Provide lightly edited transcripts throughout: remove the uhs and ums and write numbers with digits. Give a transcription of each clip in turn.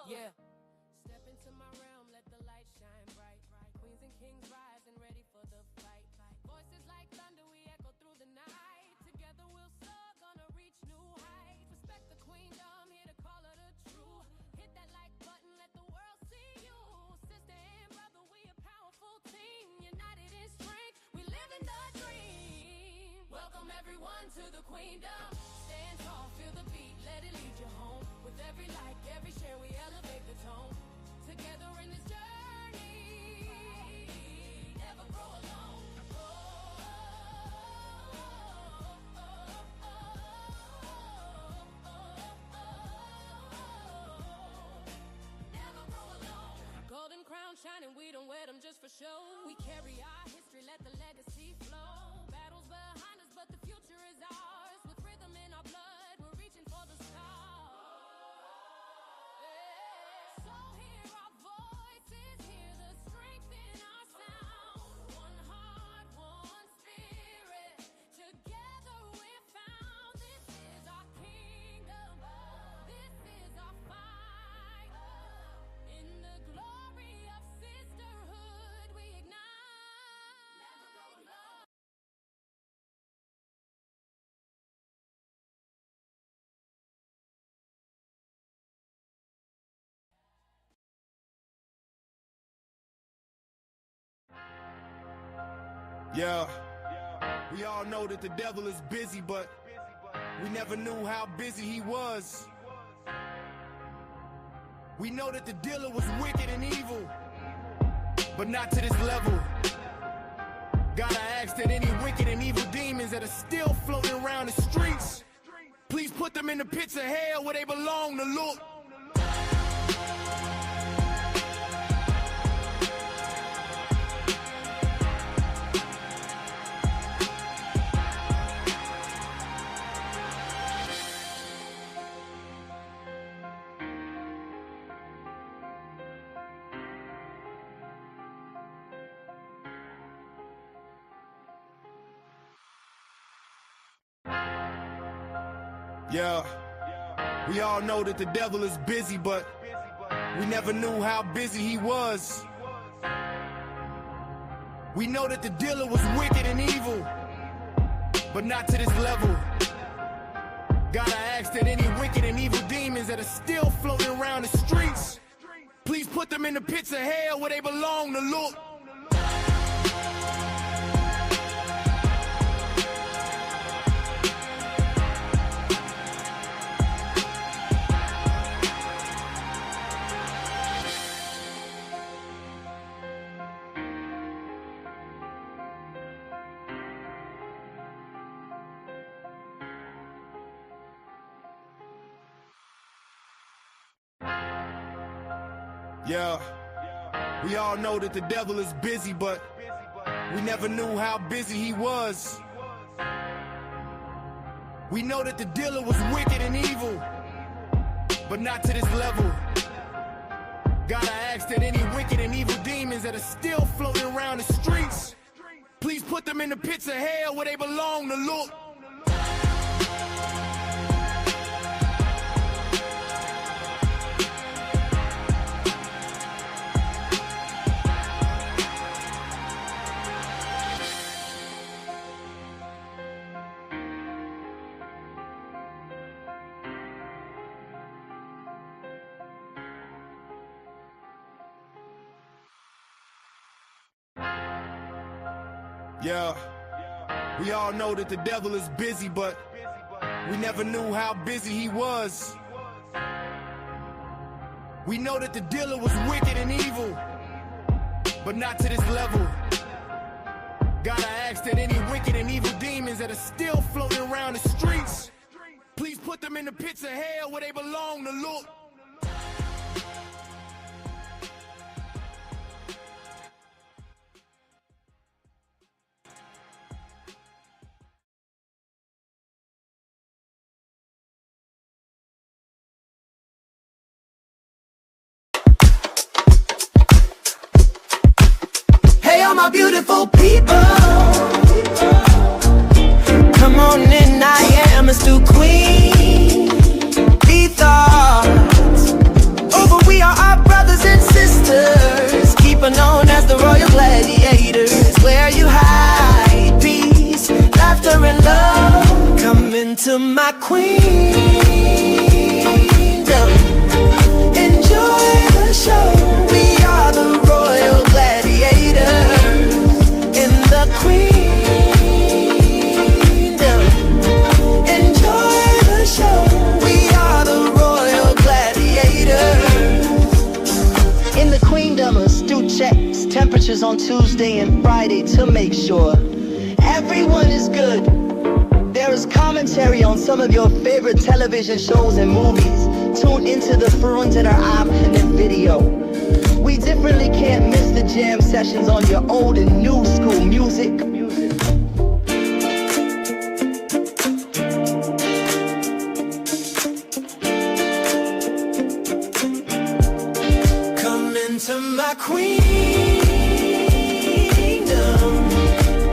Yeah. Step into my realm, let the light shine bright. Queens and kings rise and ready for the fight. Voices like thunder, we echo through the night. Together we'll soar, gonna reach new heights. Respect the queendom, here to call her the true. Hit that like button, let the world see you. Sister and brother, we a powerful team. United in strength, we live in the dream. Welcome everyone to the queendom. Stand tall, feel the beat, let it lead you home. With every like, every share, we elevate the tone. Together in this journey, never grow alone. Never grow alone. Golden crown shining, we don't wear them just for show. We carry our history, let the legacy flow. Battles behind us, but the future is ours. With rhythm in our blood, we're reaching for the stars. So hear our voices, hear the strength in our sound. One heart, one spirit, together we're found. This is our kingdom, this is our fight. In the glory of sisterhood we ignite. Never go alone. Yeah, we all know that the devil is busy, but we never knew how busy he was. We know that the dealer was wicked and evil, but not to this level. Gotta ask that any wicked and evil demons that are still floating around the streets, please put them in the pits of hell where they belong to look. Yeah, we all know that the devil is busy, but we never knew how busy he was. We know that the dealer was wicked and evil, but not to this level. Gotta ask that any wicked and evil demons that are still floating around the streets, please put them in the pits of hell where they belong to look. Yeah, we all know that the devil is busy, but we never knew how busy he was. We know that the dealer was wicked and evil, but not to this level. Gotta ask that any wicked and evil demons that are still floating around the streets, please put them in the pits of hell where they belong to look. Yeah, we all know that the devil is busy, but we never knew how busy he was. We know that the dealer was wicked and evil, but not to this level. Gotta ask that any wicked and evil demons that are still floating around the streets, please put them in the pits of hell where they belong to look. Hey, all my beautiful people, queendom. Enjoy the show. We are the royal gladiators in the queendom. Enjoy the show. We are the royal gladiators in the queendom. Astute checks temperatures on Tuesday and Friday to make sure everyone is good. There is commentary on some of your favorite television shows and movies. Tune into the front in our app and in video. We differently can't miss the jam sessions on your old and new school music. Come into my queendom.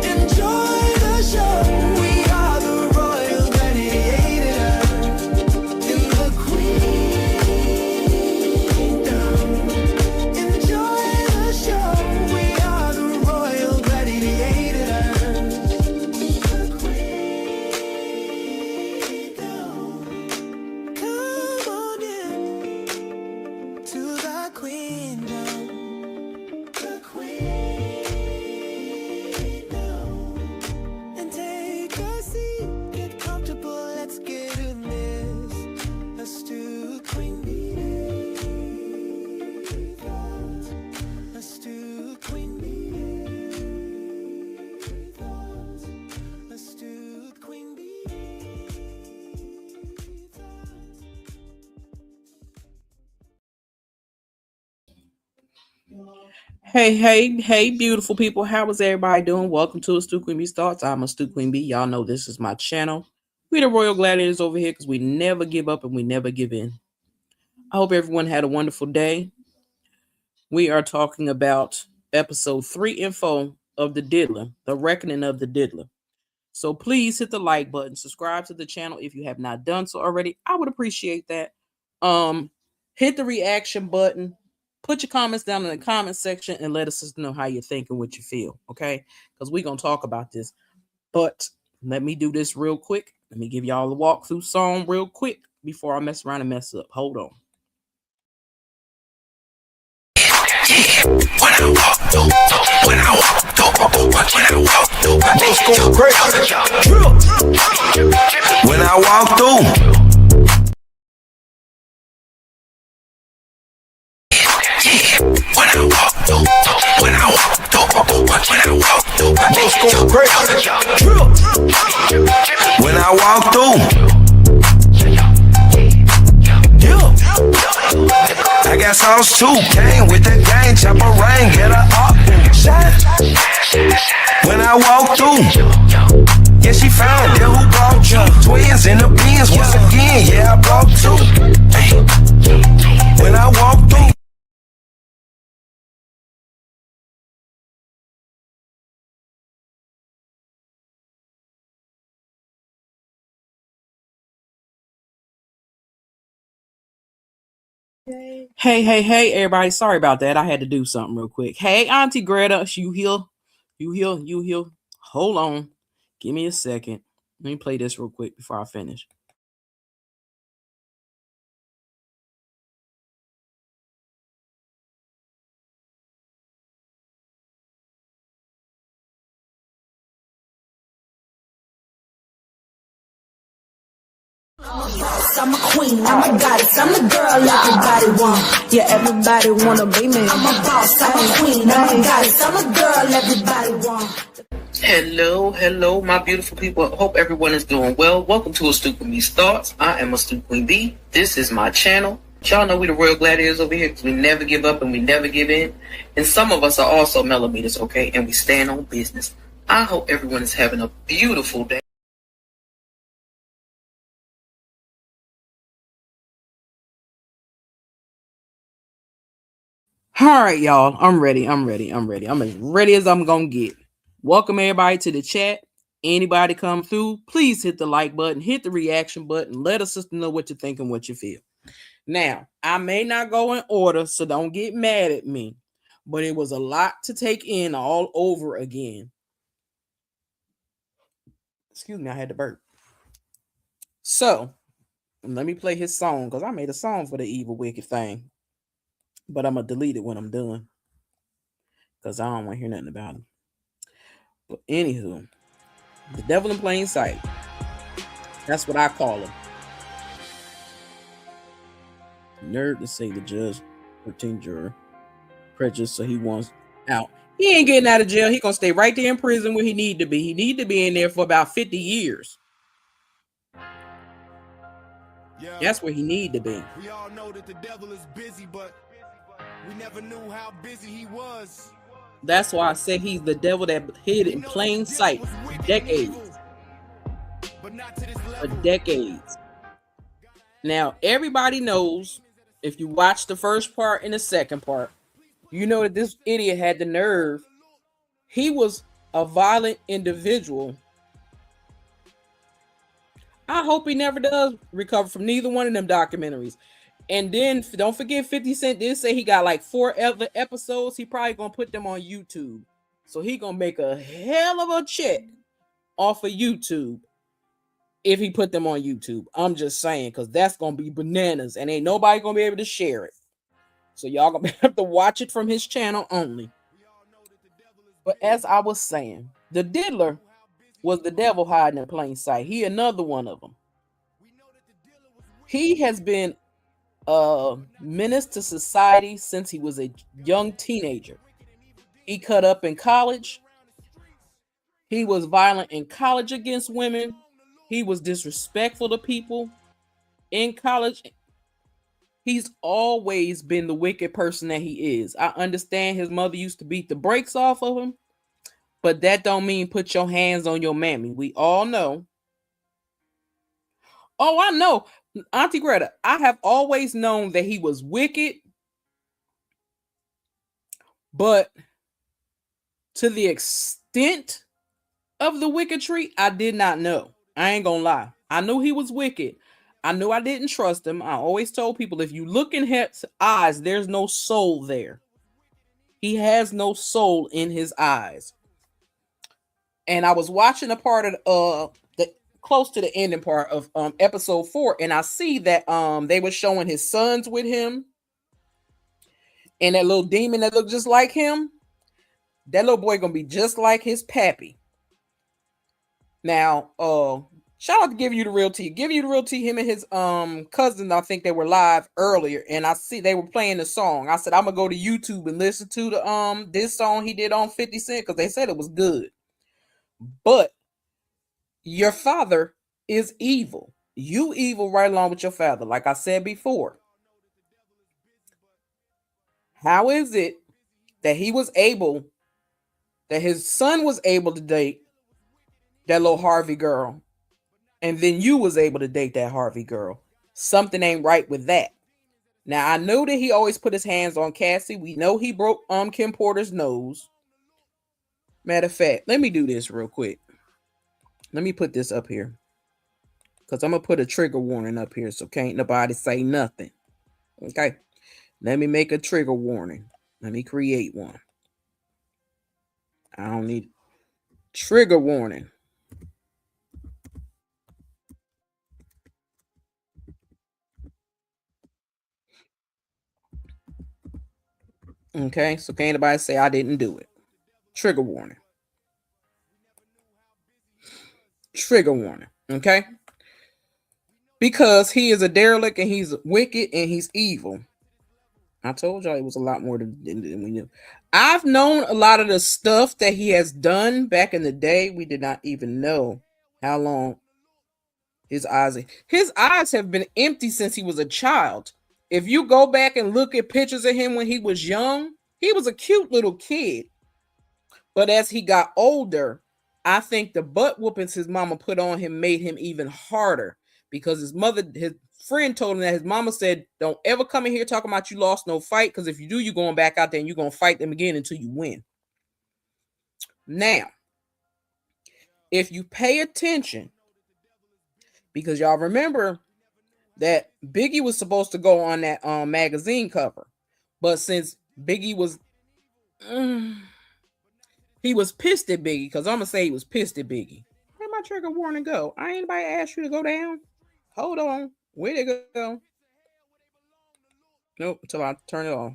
Enjoy the show. We are the royal gladiators in the queendom. Enjoy the show. We are the royal gladiators. The queendom. Come on in to the queendom. The queendom. And take a seat, get comfortable, let's get in this. Let's do queen bee. Let's do queen bee. Let's do queen bee. Hey, beautiful people. How is everybody doing? Welcome to Astute Queen Bee Starts. I'm Astute Queen Bee. Y'all know this is my channel. We the Royal Gladiators over here because we never give up and we never give in. I hope everyone had a wonderful day. We are talking about episode 3 and 4 of the Diddler, the reckoning of the Diddler. So please hit the like button, subscribe to the channel if you have not done so already. I would appreciate that. Hit the reaction button. Put your comments down in the comment section and let us know how you think and what you feel, okay? Because we're going to talk about this. But let me do this real quick. Let me give y'all a walkthrough song real quick before I mess around and mess up. Hold on. When I walk through, I got sauce too. Came with the gang, chopper rain, get her up and shine. When I walk through, yeah, she found that who brought you. Twins in the beans once again, yeah, I brought two. When I walk through. Hey, everybody. Sorry about that. I had to do something real quick. Hey, Auntie Greta, you here? You here? Hold on. Give me a second. Let me play this real quick before I finish. I'm a queen, I'm a goddess, I'm the girl everybody want. Yeah, everybody wanna be me. I'm a boss, I'm a queen, I'm a goddess, I'm a girl everybody want. Hello, my beautiful people. Hope everyone is doing well. Welcome to Astute Queen Bee Starts. I am Astute Queen Bee. This is my channel. Y'all know we the Royal Gladiators over here because we never give up and we never give in. And some of us are also millimeters, okay? And we stand on business. I hope everyone is having a beautiful day. All right, y'all. I'm ready. I'm as ready as I'm going to get. Welcome everybody to the chat. Anybody come through, please hit the like button, hit the reaction button. Let us know what you think and what you feel. Now, I may not go in order, so don't get mad at me. But it was a lot to take in all over again. Excuse me, I had to burp. So let me play his song because I made a song for the evil wicked thing. But I'm gonna delete it when I'm done. Because I don't want to hear nothing about him. But anywho, the devil in plain sight. That's what I call him. Nerd to say the judge, 13 juror, prejudice, so he wants out. He ain't getting out of jail. He gonna stay right there in prison where he need to be. He need to be in there for about 50 years. Yeah. That's where he need to be. We all know that the devil is busy, but we never knew how busy he was. That's why I say he's the devil that hid in plain sight for decades. But not to this For level. decades. Now, everybody knows, if you watch the first part and the second part, you know that this idiot had the nerve. He was a violent individual. I hope he never does recover from neither one of them documentaries. And then don't forget 50 Cent did say he got like 4 other episodes. He probably gonna put them on YouTube. So he gonna make a hell of a check off of YouTube if he put them on YouTube. I'm just saying, because that's gonna be bananas and ain't nobody gonna be able to share it. So y'all gonna have to watch it from his channel only. But as I was saying, the Diddler was the devil hiding in plain sight. He another one of them. He has been a menace to society since he was a young teenager. He cut up in college. He was violent in college against women. He was disrespectful to people in college. He's always been the wicked person that he is. I understand his mother used to beat the brakes off of him, but that don't mean put your hands on your mammy. We all know. Oh, I know. Auntie Greta, I have always known that he was wicked, but to the extent of the wickedry, I did not know. I ain't gonna lie. I knew he was wicked. I knew I didn't trust him. I always told people, if you look in his eyes, there's no soul there. He has no soul in his eyes. And I was watching a part of the close to the ending part of episode 4, and I see that they were showing his sons with him, and that little demon that looked just like him. That little boy gonna be just like his pappy. Now, shout out to Give You the Real Tea. Give You the Real Tea, him and his cousin, I think they were live earlier, and I see they were playing the song. I said, I'm gonna go to YouTube and listen to the this song he did on 50 Cent, because they said it was good. But your father is evil. You evil right along with your father, like I said before. How is it that his son was able to date that little Harvey girl, and then you was able to date that Harvey girl? Something ain't right with that. Now, I know that he always put his hands on Cassie. We know he broke Kim Porter's nose. Matter of fact, let me do this real quick. Let me put this up here, because I'm going to put a trigger warning up here, so can't nobody say nothing. Okay? Let me make a trigger warning. Let me create one. I don't need trigger warning. Okay, so can't anybody say I didn't do it. Trigger warning. Trigger warning. Okay? Because he is a derelict and he's wicked and he's evil. I told y'all it was a lot more than we knew. I've known a lot of the stuff that he has done back in the day. We did not even know how long his eyes have been empty since he was a child. If you go back and look at pictures of him when he was young, he was a cute little kid. But as he got older, I think the butt whoopings his mama put on him made him even harder, because his friend told him that his mama said, don't ever come in here talking about you lost no fight, because if you do, you're going back out there and you're going to fight them again until you win. Now, if you pay attention, because y'all remember that Biggie was supposed to go on that magazine cover, but since Biggie was he was pissed at Biggie, because I'm gonna say he was pissed at Biggie. Where'd my trigger warning go? I ain't anybody asked you to go down. Hold on. Where'd it go? Nope, until I turn it off.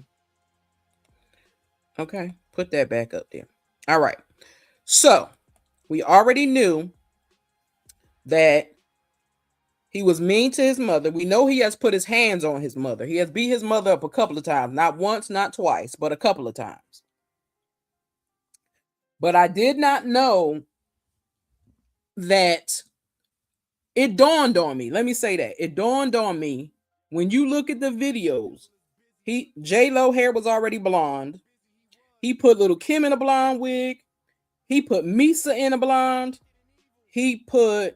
Okay, put that back up there. All right. So we already knew that he was mean to his mother. We know he has put his hands on his mother. He has beat his mother up a couple of times. Not once, not twice, but a couple of times. But I did not know that it dawned on me. Let me say that. It dawned on me when you look at the videos. J-Lo hair was already blonde. He put little Kim in a blonde wig. He put Misa in a blonde. He put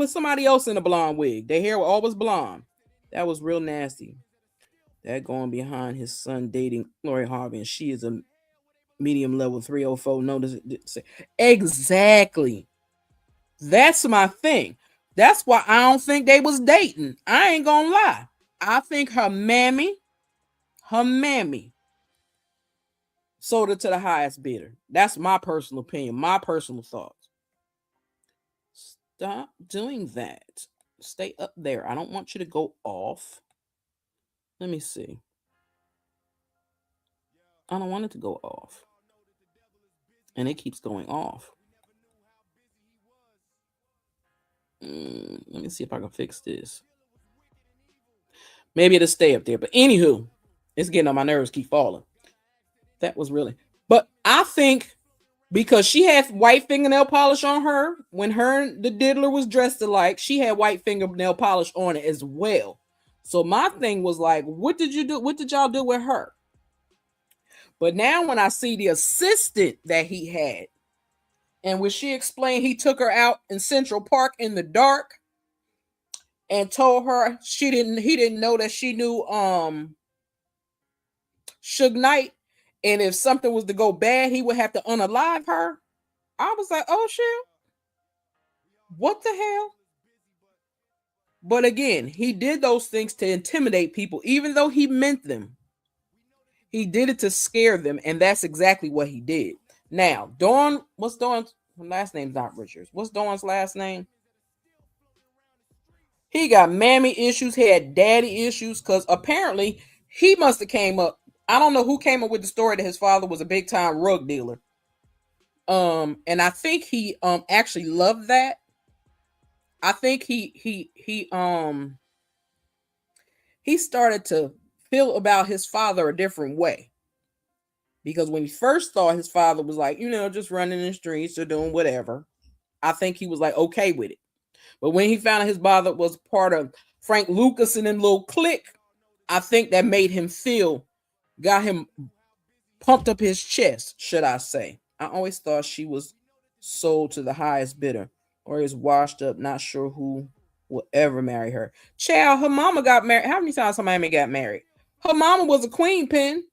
somebody else in a blonde wig. Their hair was always blonde. That was real nasty. That going behind his son dating Lori Harvey, and she is a medium level 304. Notice it. Exactly. That's my thing. That's why I don't think they was dating. I ain't gonna lie. I think her mammy sold it to the highest bidder. That's my personal opinion, my personal thoughts. Stop doing that. Stay up there. I don't want you to go off. Let me see. I don't want it to go off. And it keeps going off. Let me see if I can fix this. Maybe it'll stay up there. But anywho, it's getting on my nerves, keep falling. That was really. But I think because she had white fingernail polish on her, when her and the Diddler was dressed alike, she had white fingernail polish on it as well. So my thing was like, what did you do? What did y'all do with her? But now when I see the assistant that he had, and when she explained he took her out in Central Park in the dark and told her he didn't know that she knew Suge Knight, and if something was to go bad, he would have to unalive her. I was like, oh shit. What the hell? But again, he did those things to intimidate people, even though he meant them. He did it to scare them, and that's exactly what he did. Now, Dawn, what's Dawn's last name's not Richards. What's Dawn's last name? He got mammy issues, he had daddy issues, because apparently he must have came up. I don't know who came up with the story that his father was a big time rug dealer. And I think he actually loved that. I think he started to feel about his father a different way. Because when he first thought his father was like, just running in the streets or doing whatever, I think he was like okay with it. But when he found out his father was part of Frank Lucas and then little clique, I think that made him got him pumped up his chest, should I say. I always thought she was sold to the highest bidder or is washed up, not sure who will ever marry her. Child, her mama got married. How many times her mama got married? Her mama was a queen pin.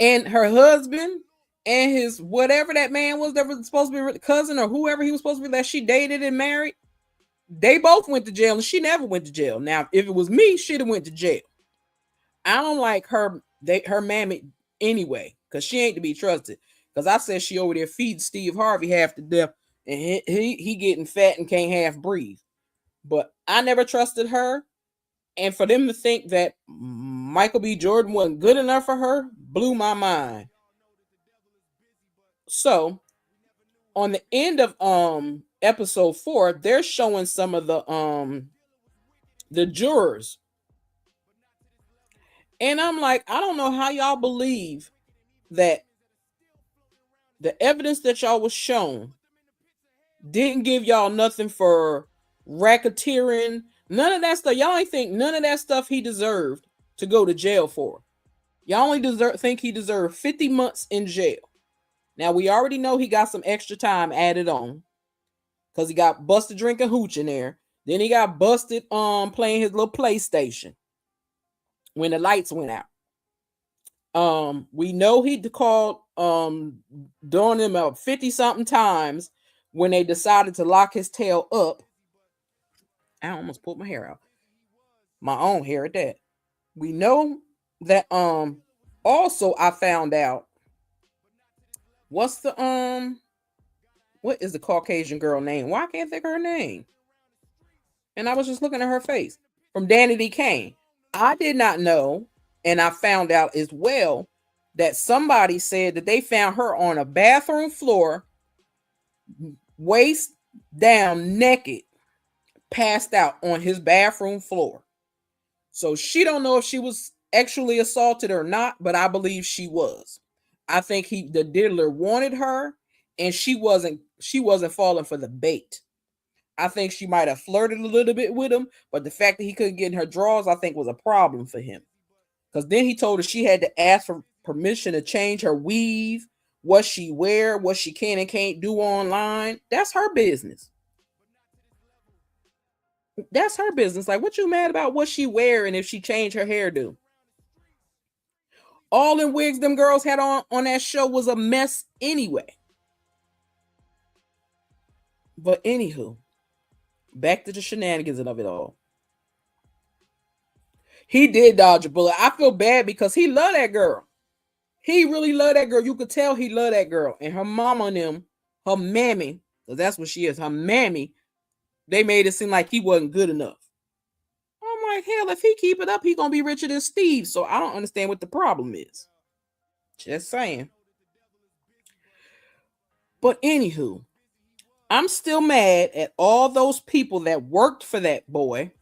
And her husband and his whatever that man was that was supposed to be cousin or whoever he was supposed to be that she dated and married, they both went to jail and she never went to jail. Now, if it was me, she'd have went to jail. I don't like her mammy anyway, because she ain't to be trusted. Because I said she over there feeds Steve Harvey half to death and he getting fat and can't half breathe. But I never trusted her. And for them to think that Michael B. Jordan wasn't good enough for her blew my mind. So, on the end of episode 4, they're showing some of the jurors. And I'm like, I don't know how y'all believe that the evidence that y'all was shown didn't give y'all nothing for racketeering. None of that stuff. Y'all ain't think none of that stuff he deserved to go to jail for. Y'all only think he deserved 50 months in jail. Now, we already know he got some extra time added on because he got busted drinking hooch in there. Then he got busted playing his little PlayStation when the lights went out. We know he called Dawn him out 50-something times when they decided to lock his tail up. I almost pulled my hair out. My own hair at that. We know that also I found out what is the Caucasian girl name? Why can't I think of her name? And I was just looking at her face from Danny D. Kane. I did not know, and I found out as well that somebody said that they found her on a bathroom floor, waist down, naked, passed out on his bathroom floor. So she don't know if she was actually assaulted or not, but I believe she was. I think the diddler wanted her, and she wasn't falling for the bait. I think she might have flirted a little bit with him, but the fact that he couldn't get in her drawers, I think, was a problem for him. Because then he told her she had to ask for permission to change her weave, what she wear, what she can and can't do online. That's her business. That's her business. Like, what you mad about what she wearing if she changed her hairdo? All them wigs them girls had on that show was a mess anyway. But anywho, back to the shenanigans of it all. He did dodge a bullet. I feel bad because he loved that girl. He really loved that girl. You could tell he loved that girl. And her mama and them, her mammy, because that's what she is, her mammy, they made it seem like he wasn't good enough. I'm like, hell, if he keep it up, he gonna be richer than Steve. So I don't understand what the problem is. Just saying. But anywho, I'm still mad at all those people that worked for that boy,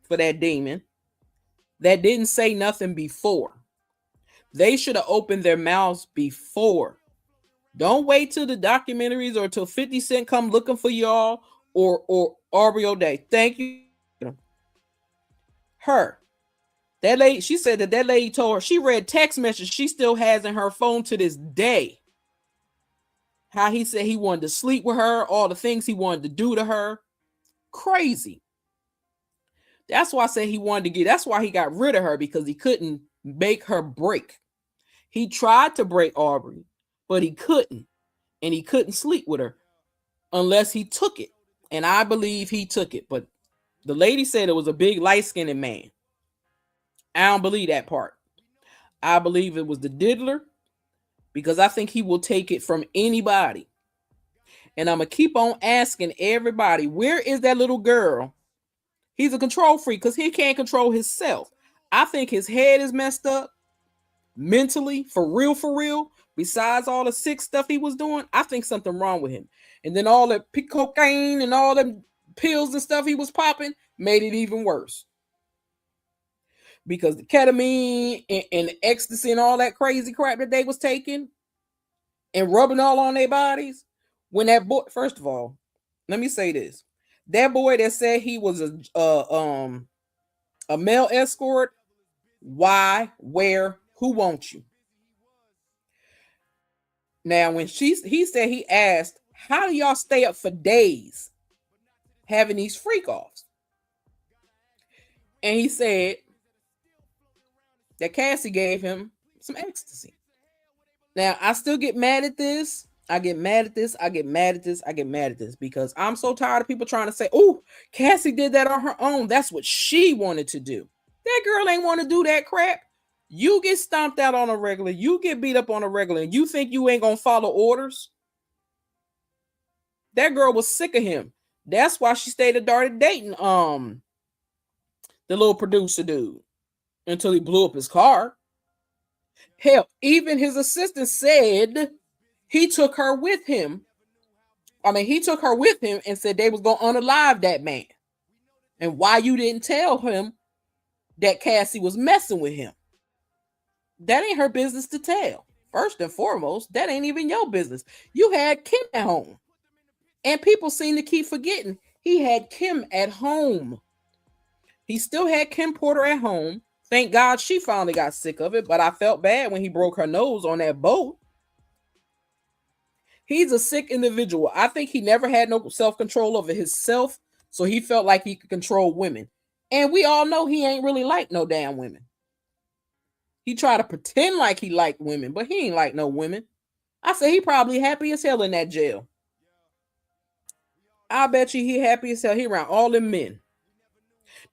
for that demon, that didn't say nothing before. They should have opened their mouths before. Don't wait till the documentaries or till 50 Cent come looking for y'all or Aubrey O'Day. Thank you. Her. That lady, she said that lady told her, she read text messages she still has in her phone to this day. How he said he wanted to sleep with her, all the things he wanted to do to her. Crazy. That's why I said that's why he got rid of her, because he couldn't make her break. He tried to break Aubrey, but he couldn't. And he couldn't sleep with her unless he took it. And I believe he took it. But the lady said it was a big light-skinned man. I don't believe that part. I believe it was the diddler, because I think he will take it from anybody. And I'm going to keep on asking everybody, where is that little girl? He's a control freak because he can't control himself. I think his head is messed up mentally, for real. Besides all the sick stuff he was doing, I think something wrong with him. And then all the cocaine and all the pills and stuff he was popping made it even worse. Because the ketamine and the ecstasy and all that crazy crap that they was taking and rubbing all on their bodies. When that boy, first of all, let me say this. That boy that said he was a male escort, why, where, who wants you? Now, when he said, he asked, how do y'all stay up for days having these freak offs? And he said that Cassie gave him some ecstasy. Now, I still get mad at this. I get mad at this because I'm so tired of people trying to say, oh, Cassie did that on her own. That's what she wanted to do. That girl ain't want to do that crap. You get stomped out on a regular. You get beat up on a regular. And you think you ain't going to follow orders? That girl was sick of him. That's why she started dating the little producer dude until he blew up his car. Hell, even his assistant said he took her with him. He took her with him and said they was going to unalive that man. And why you didn't tell him that Cassie was messing with him? That ain't her business to tell. First and foremost, that ain't even your business. You had Kim at home. And people seem to keep forgetting he had Kim at home. He still had Kim Porter at home. Thank God she finally got sick of it, but I felt bad when he broke her nose on that boat. He's a sick individual. I think he never had no self-control over himself, so he felt like he could control women. And we all know he ain't really like no damn women. He tried to pretend like he liked women, but he ain't like no women. I say he probably happy as hell in that jail. I bet you he happy as hell. He around all them men.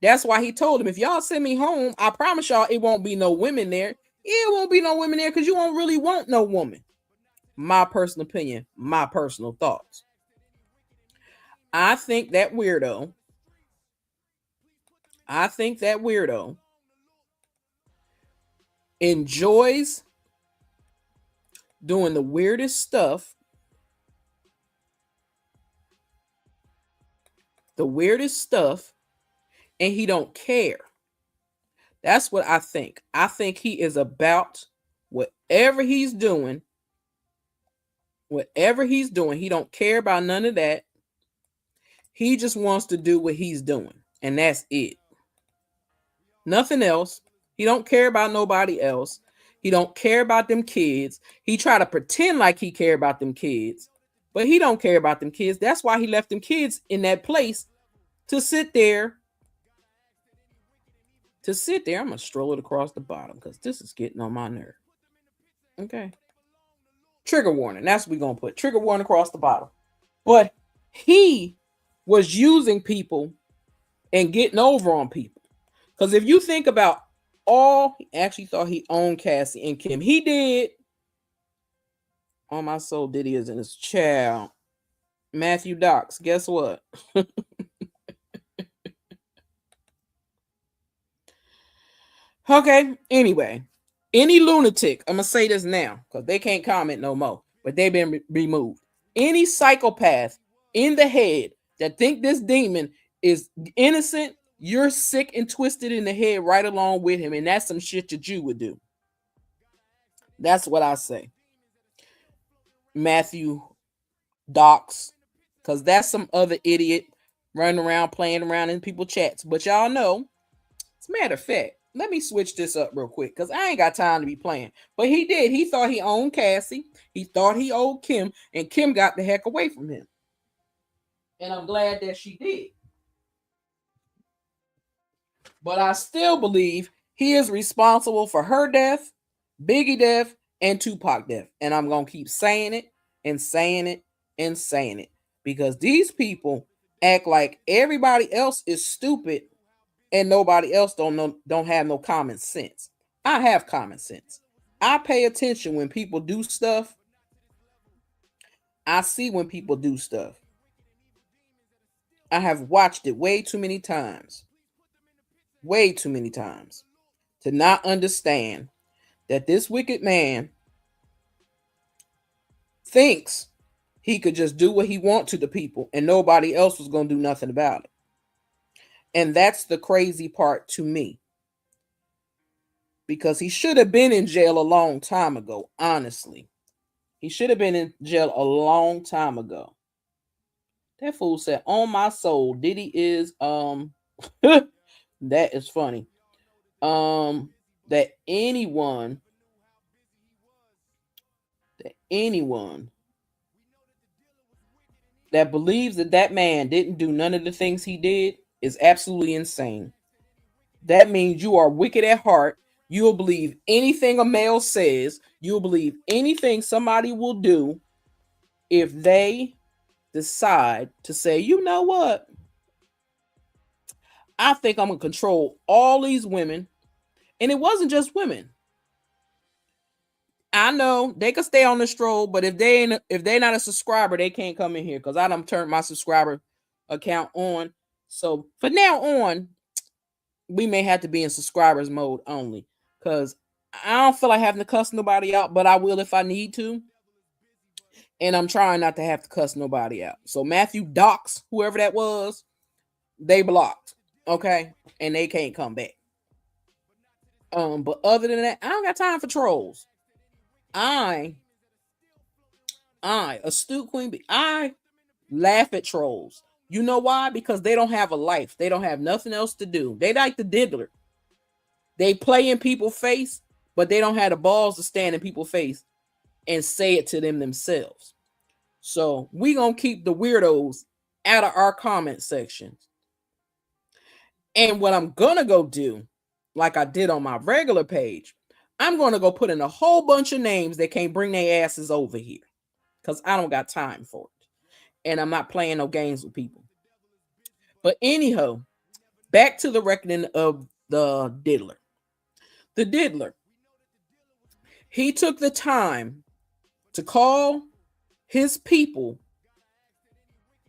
That's why he told him, if y'all send me home, I promise y'all it won't be no women there. It won't be no women there because you won't really want no woman. My personal opinion, my personal thoughts. I think that weirdo I think that weirdo enjoys doing the weirdest stuff, and he don't care. That's what I think. I think he is about whatever he's doing. Whatever he's doing, he don't care about none of that. He just wants to do what he's doing, and that's it. Nothing else. He don't care about nobody else. He don't care about them kids. He try to pretend like he care about them kids, but he don't care about them kids. That's why he left them kids in that place to sit there. I'm gonna stroll it across the bottom because this is getting on my nerve. Okay. Trigger warning. That's what we're gonna put. Trigger warning across the bottom. But he was using people and getting over on people. Because if you think about he actually thought he owned Cassie and Kim. He did. On my soul, Diddy is in his child. Matthew Docs, guess what? Okay, anyway. Any lunatic, I'm going to say this now because they can't comment no more, but they've been removed. Any psychopath in the head that think this demon is innocent, you're sick and twisted in the head right along with him, and that's some shit that you would do. That's what I say. Matthew Docs, because that's some other idiot running around playing around in people's chats. But y'all know, as a matter of fact, let me switch this up real quick because I ain't got time to be playing. But he did. He thought he owned Cassie. He thought he owed Kim, and Kim got the heck away from him. And I'm glad that she did. But I still believe he is responsible for her death, Biggie death, and Tupac death. And I'm going to keep saying it and saying it and saying it. Because these people act like everybody else is stupid and nobody else don't have no common sense. I have common sense. I pay attention when people do stuff. I see when people do stuff. I have watched it way too many times. Way too many times to not understand that this wicked man thinks he could just do what he wants to the people and nobody else was going to do nothing about it. And that's the crazy part to me. Because he should have been in jail a long time ago, honestly. He should have been in jail a long time ago. That fool said, on my soul, Diddy is, that is funny. That anyone that believes that man didn't do none of the things he did is absolutely insane. That means you are wicked at heart. You'll believe anything a male says. You'll believe anything somebody will do if they decide to say, you know what? I think I'm going to control all these women. And it wasn't just women. I know they could stay on the stroll, but if they're not a subscriber, they can't come in here because I done turned my subscriber account on. So for now on, we may have to be in subscribers mode only because I don't feel like having to cuss nobody out, but I will if I need to. And I'm trying not to have to cuss nobody out. So Matthew Docs, whoever that was, they blocked. Okay. And they can't come back. But other than that, I don't got time for trolls. I, Astute Queen Bee, I laugh at trolls. You know why? Because they don't have a life. They don't have nothing else to do. They like the Diddler. They play in people's face, but they don't have the balls to stand in people's face and say it to them themselves. So we gonna keep the weirdos out of our comment sections. And what I'm gonna go do, like I did on my regular page, I'm going to go put in a whole bunch of names that can't bring their asses over here because I don't got time for it. And I'm not playing no games with people. But anyhow, back to the reckoning of the Diddler. The Diddler, he took the time to call his people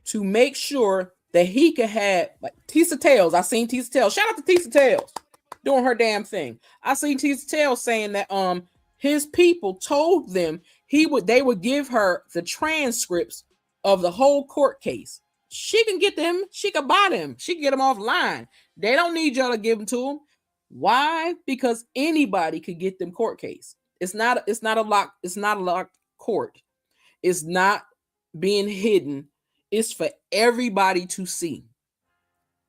to make sure that he could have, like Tisa Tales. I seen Tisa Tales. Shout out to Tisa Tales doing her damn thing. I seen Tisa Tales saying that his people told them they would give her the transcripts of the whole court case. She can get them. She can buy them. She can get them offline. They don't need y'all to give them to them. Why? Because anybody could get them court case. It's not a locked court. It's not being hidden. It's for everybody to see.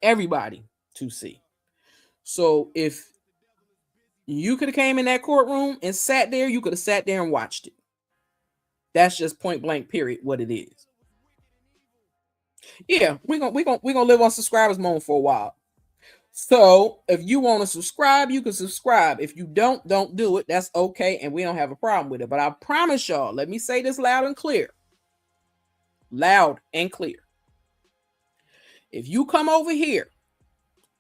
Everybody to see. So if you could have came in that courtroom and sat there, you could have sat there and watched it. That's just point blank period what it is. Yeah, we're gonna live on subscribers mode for a while. So if you want to subscribe, you can subscribe. If you don't do it. That's okay, and we don't have a problem with it. But I promise y'all, let me say this loud and clear. Loud and clear. If you come over here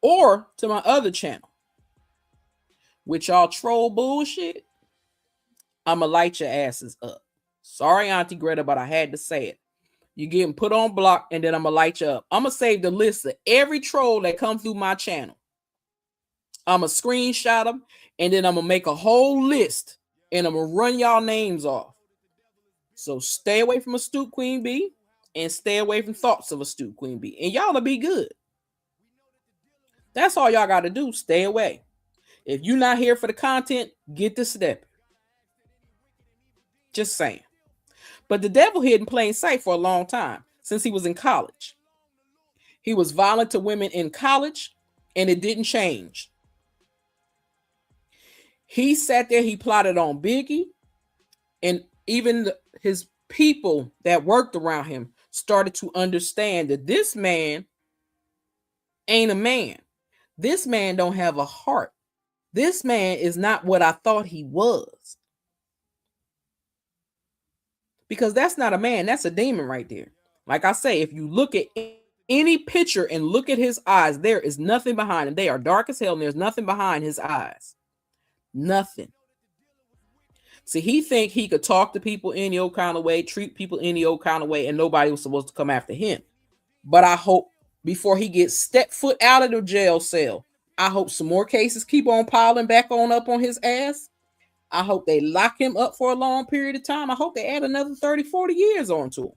or to my other channel, with y'all troll bullshit, I'ma light your asses up. Sorry, Auntie Greta, but I had to say it. You're getting put on block, and then I'm going to light you up. I'm going to save the list of every troll that comes through my channel. I'm going to screenshot them, and then I'm going to make a whole list, and I'm going to run y'all names off. So stay away from Astute Queen Bee, and stay away from thoughts of Astute Queen Bee, and y'all will be good. That's all y'all got to do. Stay away. If you're not here for the content, get the step. Just saying. But the devil hid in plain sight for a long time, since he was in college. He was violent to women in college, and it didn't change. He sat there, he plotted on Biggie, and even his people that worked around him started to understand that this man ain't a man. This man don't have a heart. This man is not what I thought he was. Because that's not a man, that's a demon right there. Like I say, if you look at any picture and look at his eyes, there is nothing behind him. They are dark as hell, and there's nothing behind his eyes. Nothing. See, he think he could talk to people any old kind of way, treat people any old kind of way, and nobody was supposed to come after him. But I hope before he gets step foot out of the jail cell, I hope some more cases keep on piling back on up on his ass. I hope they lock him up for a long period of time. I hope they add another 30, 40 years onto him.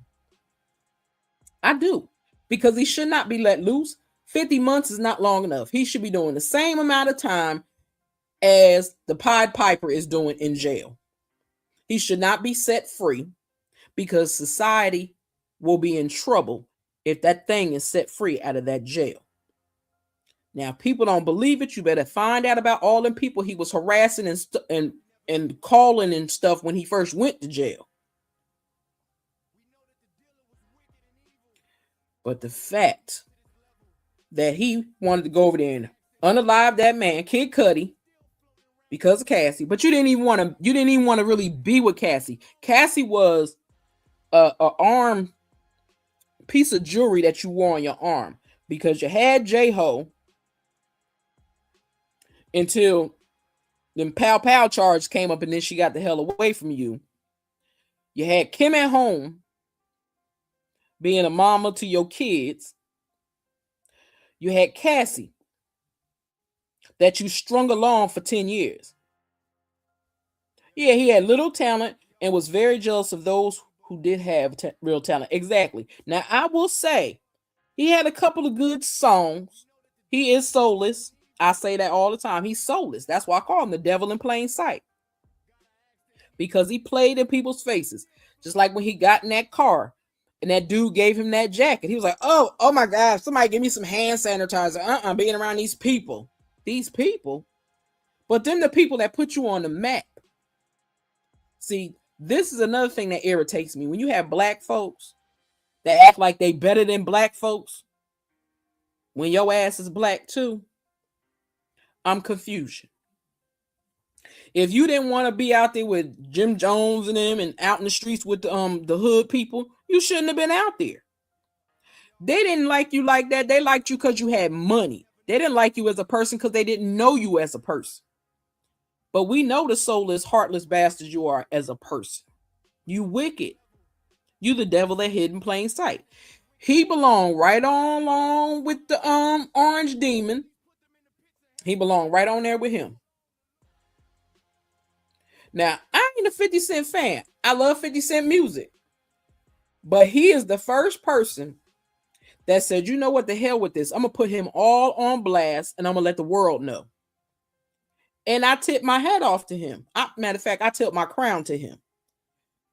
I do. Because he should not be let loose. 50 months is not long enough. He should be doing the same amount of time as the Pied Piper is doing in jail. He should not be set free because society will be in trouble if that thing is set free out of that jail. Now, if people don't believe it, you better find out about all them people he was harassing and calling and stuff when he first went to jail. But the fact that he wanted to go over there and unalive that man, Kid Cudi, because of Cassie, but you didn't even want to really be with Cassie. Cassie was a arm piece of jewelry that you wore on your arm because you had J-Ho until then pow charge came up and then she got the hell away from you. You had Kim at home being a mama to your kids. You had Cassie that you strung along for 10 years. Yeah, he had little talent and was very jealous of those who did have real talent. Exactly. Now, I will say he had a couple of good songs. He is soulless. I say that all the time. He's soulless. That's why I call him the devil in plain sight. Because he played in people's faces. Just like when he got in that car and that dude gave him that jacket. He was like, oh my God, somebody give me some hand sanitizer. Being around these people. These people. But then the people that put you on the map. See, this is another thing that irritates me. When you have black folks that act like they better than black folks, when your ass is black too, I'm confusion. If you didn't want to be out there with Jim Jones and them and out in the streets with the hood people, you shouldn't have been out there. They didn't like you like that. They liked you because you had money. They didn't like you as a person because they didn't know you as a person. But we know the soulless, heartless bastard you are as a person. You wicked. You the devil that hid in plain sight. He belonged right on along with the Orange Demon. He belonged right on there with him. Now, I ain't a 50 Cent fan. I love 50 Cent music. But he is the first person that said, you know what, the hell with this. I'm going to put him all on blast and I'm going to let the world know. And I tip my hat off to him. Matter of fact, I tip my crown to him.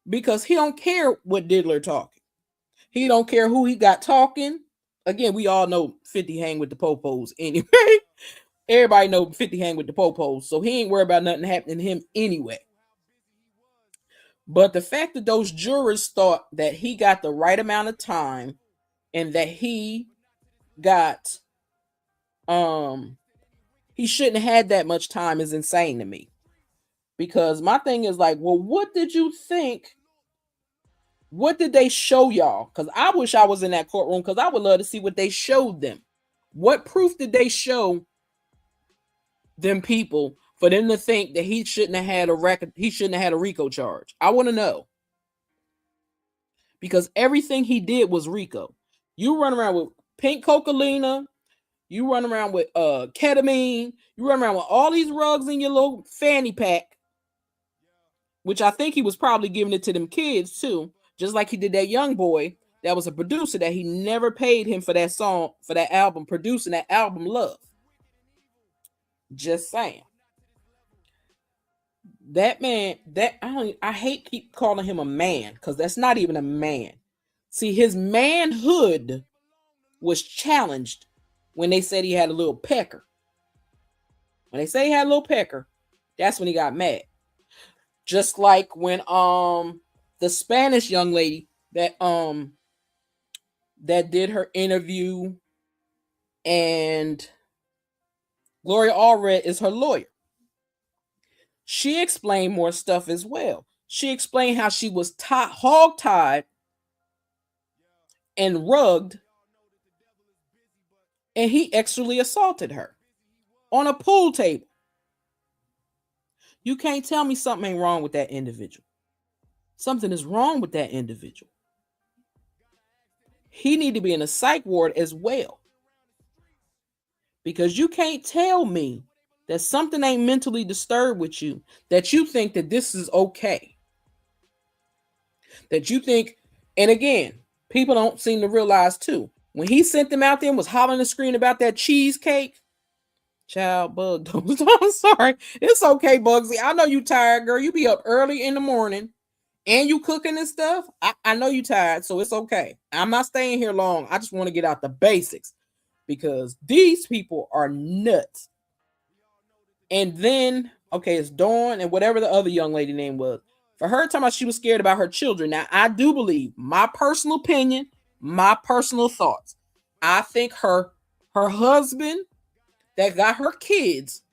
Because he don't care what Diddler talking. He don't care who he got talking. Again, we all know 50 hang with the popos anyway. Everybody know 50 hang with the popos. So he ain't worried about nothing happening to him anyway. But the fact that those jurors thought that he got the right amount of time and that he got he shouldn't have had that much time is insane to me. Because my thing is like, well, what did you think? What did they show y'all? Because I wish I was in that courtroom because I would love to see what they showed them. What proof did they show them people for them to think that he shouldn't have had a record? He shouldn't have had a RICO charge. I want to know. Because everything he did was RICO. You run around with pink cocaine, you run around with ketamine, you run around with all these rugs in your little fanny pack, which I think he was probably giving it to them kids too, just like he did that young boy that was a producer that he never paid him for that song, for that album, producing that album Love. Just saying. That man, I hate keep calling him a man because that's not even a man. See, his manhood was challenged when they said he had a little pecker. When they say he had a little pecker, that's when he got mad. Just like when the Spanish young lady that did her interview and Gloria Allred is her lawyer. She explained more stuff as well. She explained how she was hog-tied and rugged, and he sexually assaulted her on a pool table. You can't tell me something ain't wrong with that individual. Something is wrong with that individual. He need to be in a psych ward as well. Because you can't tell me that something ain't mentally disturbed with you, that you think that this is okay. That you think, and again, people don't seem to realize too, when he sent them out there and was hollering and screaming about that cheesecake, child, Bug, I'm sorry. It's okay, Bugsy. I know you tired, girl. You be up early in the morning and you cooking and stuff. I know you tired, so it's okay. I'm not staying here long. I just want to get out the basics because these people are nuts. And then, okay, it's Dawn and whatever the other young lady name was. For her talking about she was scared about her children. Now, I do believe, my personal opinion, my personal thoughts. I think her husband that got her kids,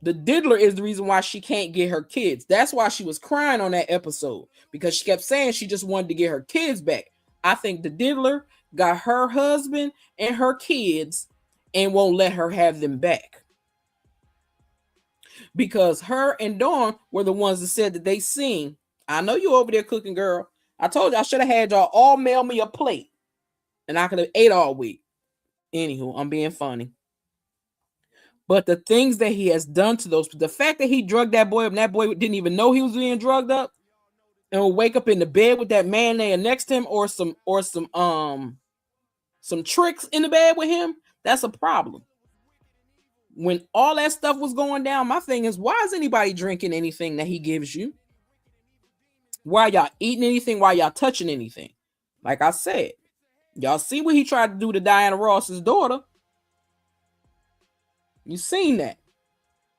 the Diddler is the reason why she can't get her kids. That's why she was crying on that episode. Because she kept saying she just wanted to get her kids back. I think the Diddler got her husband and her kids and won't let her have them back. Because her and Dawn were the ones that said that they seen. I know you over there cooking, girl. I told you I should have had y'all all mail me a plate. And I could have ate all week. Anywho, I'm being funny. But the things that he has done to those, the fact that he drugged that boy up and that boy didn't even know he was being drugged up and will wake up in the bed with that man there next to him or some tricks in the bed with him, that's a problem. When all that stuff was going down, my thing is, why is anybody drinking anything that he gives you? Why y'all eating anything? Why y'all touching anything? Like I said, y'all see what he tried to do to Diana Ross's daughter. You seen that.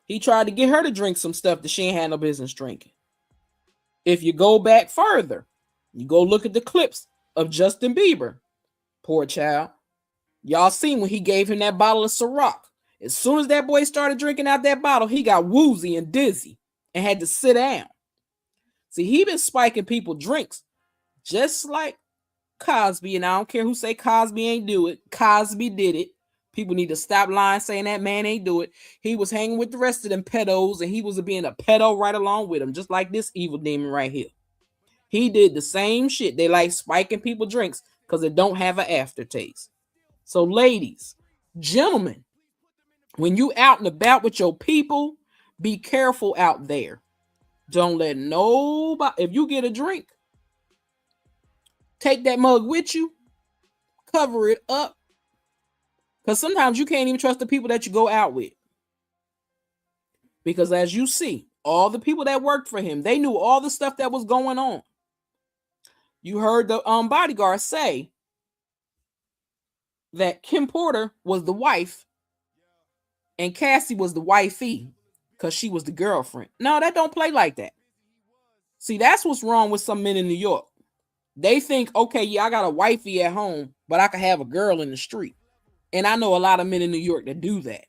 He tried to get her to drink some stuff that she ain't had no business drinking. If you go back further, you go look at the clips of Justin Bieber. Poor child. Y'all seen when he gave him that bottle of Ciroc. As soon as that boy started drinking out that bottle, he got woozy and dizzy and had to sit down. See, he been spiking people drinks just like Cosby. And I don't care who say Cosby ain't do it. Cosby did it. People need to stop lying saying that man ain't do it. He was hanging with the rest of them pedos and he was being a pedo right along with them, just like this evil demon right here. He did the same shit. They like spiking people drinks because it don't have an aftertaste. So ladies, gentlemen, when you out and about with your people, be careful out there. Don't let nobody, if you get a drink, take that mug with you, cover it up, because sometimes you can't even trust the people that you go out with. Because as you see, all the people that worked for him, they knew all the stuff that was going on. You heard the bodyguard say that Kim Porter was the wife and Cassie was the wifey because she was the girlfriend. No, that don't play like that. See, that's what's wrong with some men in New York. They think, okay, yeah, I got a wifey at home, but I could have a girl in the street. And I know a lot of men in New York that do that.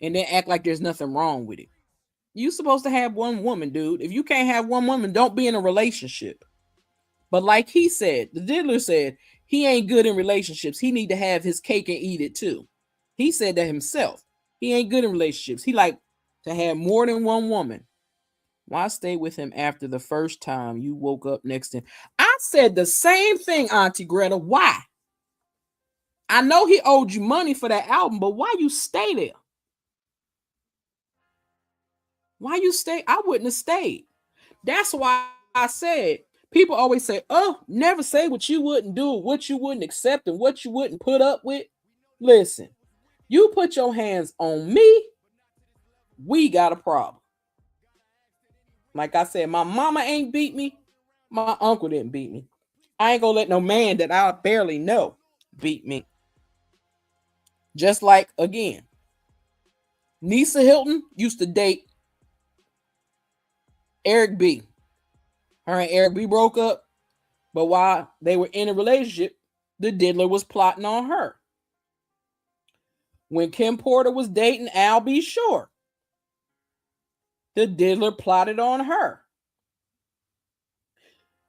And then act like there's nothing wrong with it. You're supposed to have one woman, dude. If you can't have one woman, don't be in a relationship. But like he said, the Diddler said, he ain't good in relationships. He need to have his cake and eat it too. He said that himself. He ain't good in relationships. He like to have more than one woman. Why stay with him after the first time you woke up next to him? I said the same thing, Auntie Greta. Why? I know he owed you money for that album, but why you stay there? Why you stay? I wouldn't have stayed. That's why I said, people always say, oh, never say what you wouldn't do, what you wouldn't accept, and what you wouldn't put up with. Listen, you put your hands on me, we got a problem. Like I said, my mama ain't beat me. My uncle didn't beat me. I ain't gonna let no man that I barely know beat me. Just like, again, Nisa Hilton used to date Eric B. Her and Eric B broke up, but while they were in a relationship, the Diddler was plotting on her. When Kim Porter was dating Al B. Shore, the Diddler plotted on her.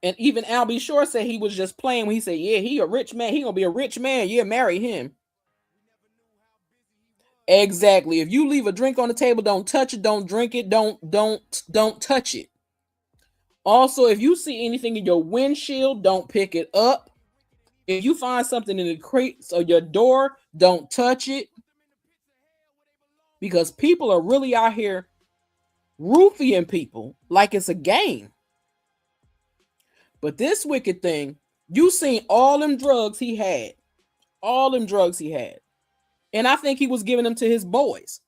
And even Al B. Shore said he was just playing when he said, yeah, he a rich man. He gonna be a rich man. Yeah, marry him. Exactly. If you leave a drink on the table, don't touch it, don't drink it, don't touch it. Also, if you see anything in your windshield, don't pick it up. If you find something in the crates or your door, don't touch it. Because people are really out here roofing people like it's a game. But this wicked thing, you seen all them drugs he had. All them drugs he had. And I think he was giving them to his boys.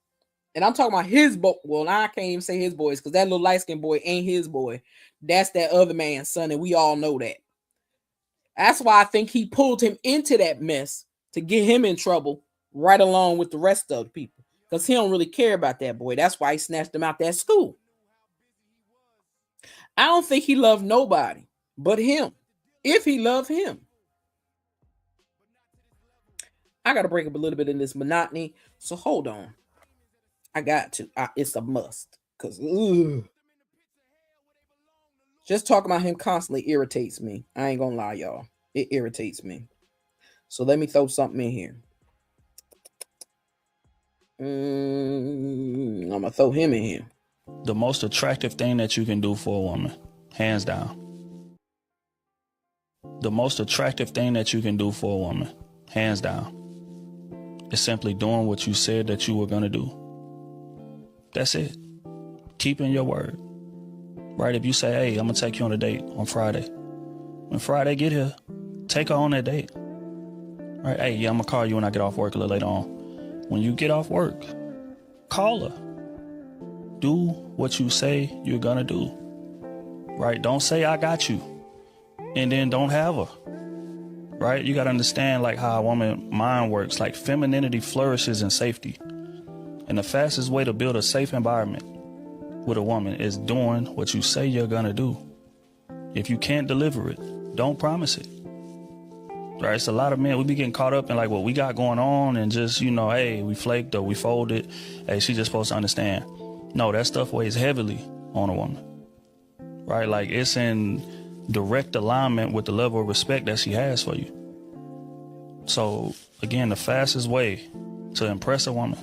And I'm talking about his boy. Well, I can't even say his boys because that little light-skinned boy ain't his boy. That's that other man's son, and we all know that. That's why I think he pulled him into that mess to get him in trouble right along with the rest of the people. Because he don't really care about that boy. That's why he snatched him out that school. I don't think he loved nobody but him. If he loved him. I got to break up a little bit in this monotony. So hold on. I got to. It's a must. Because just talking about him constantly irritates me. I ain't going to lie, y'all. It irritates me. So let me throw something in here. I'm going to throw him in here. The most attractive thing that you can do for a woman, hands down. The most attractive thing that you can do for a woman, hands down, is simply doing what you said that you were going to do. That's it. Keeping your word. Right? If you say, hey, I'm going to take you on a date on Friday. When Friday get here, take her on that date. Right? Hey, yeah, I'm going to call you when I get off work a little later on. When you get off work, call her. Do what you say you're going to do. Right? Don't say I got you and then don't have her. Right? You got to understand like how a woman's mind works. Like femininity flourishes in safety. And the fastest way to build a safe environment with a woman is doing what you say you're going to do. If you can't deliver it, don't promise it. Right? It's a lot of men, we be getting caught up in like what we got going on and just, you know, hey, we flaked or we folded. Hey, she's just supposed to understand. No, that stuff weighs heavily on a woman. Right? Like it's in direct alignment with the level of respect that she has for you. So again, the fastest way to impress a woman,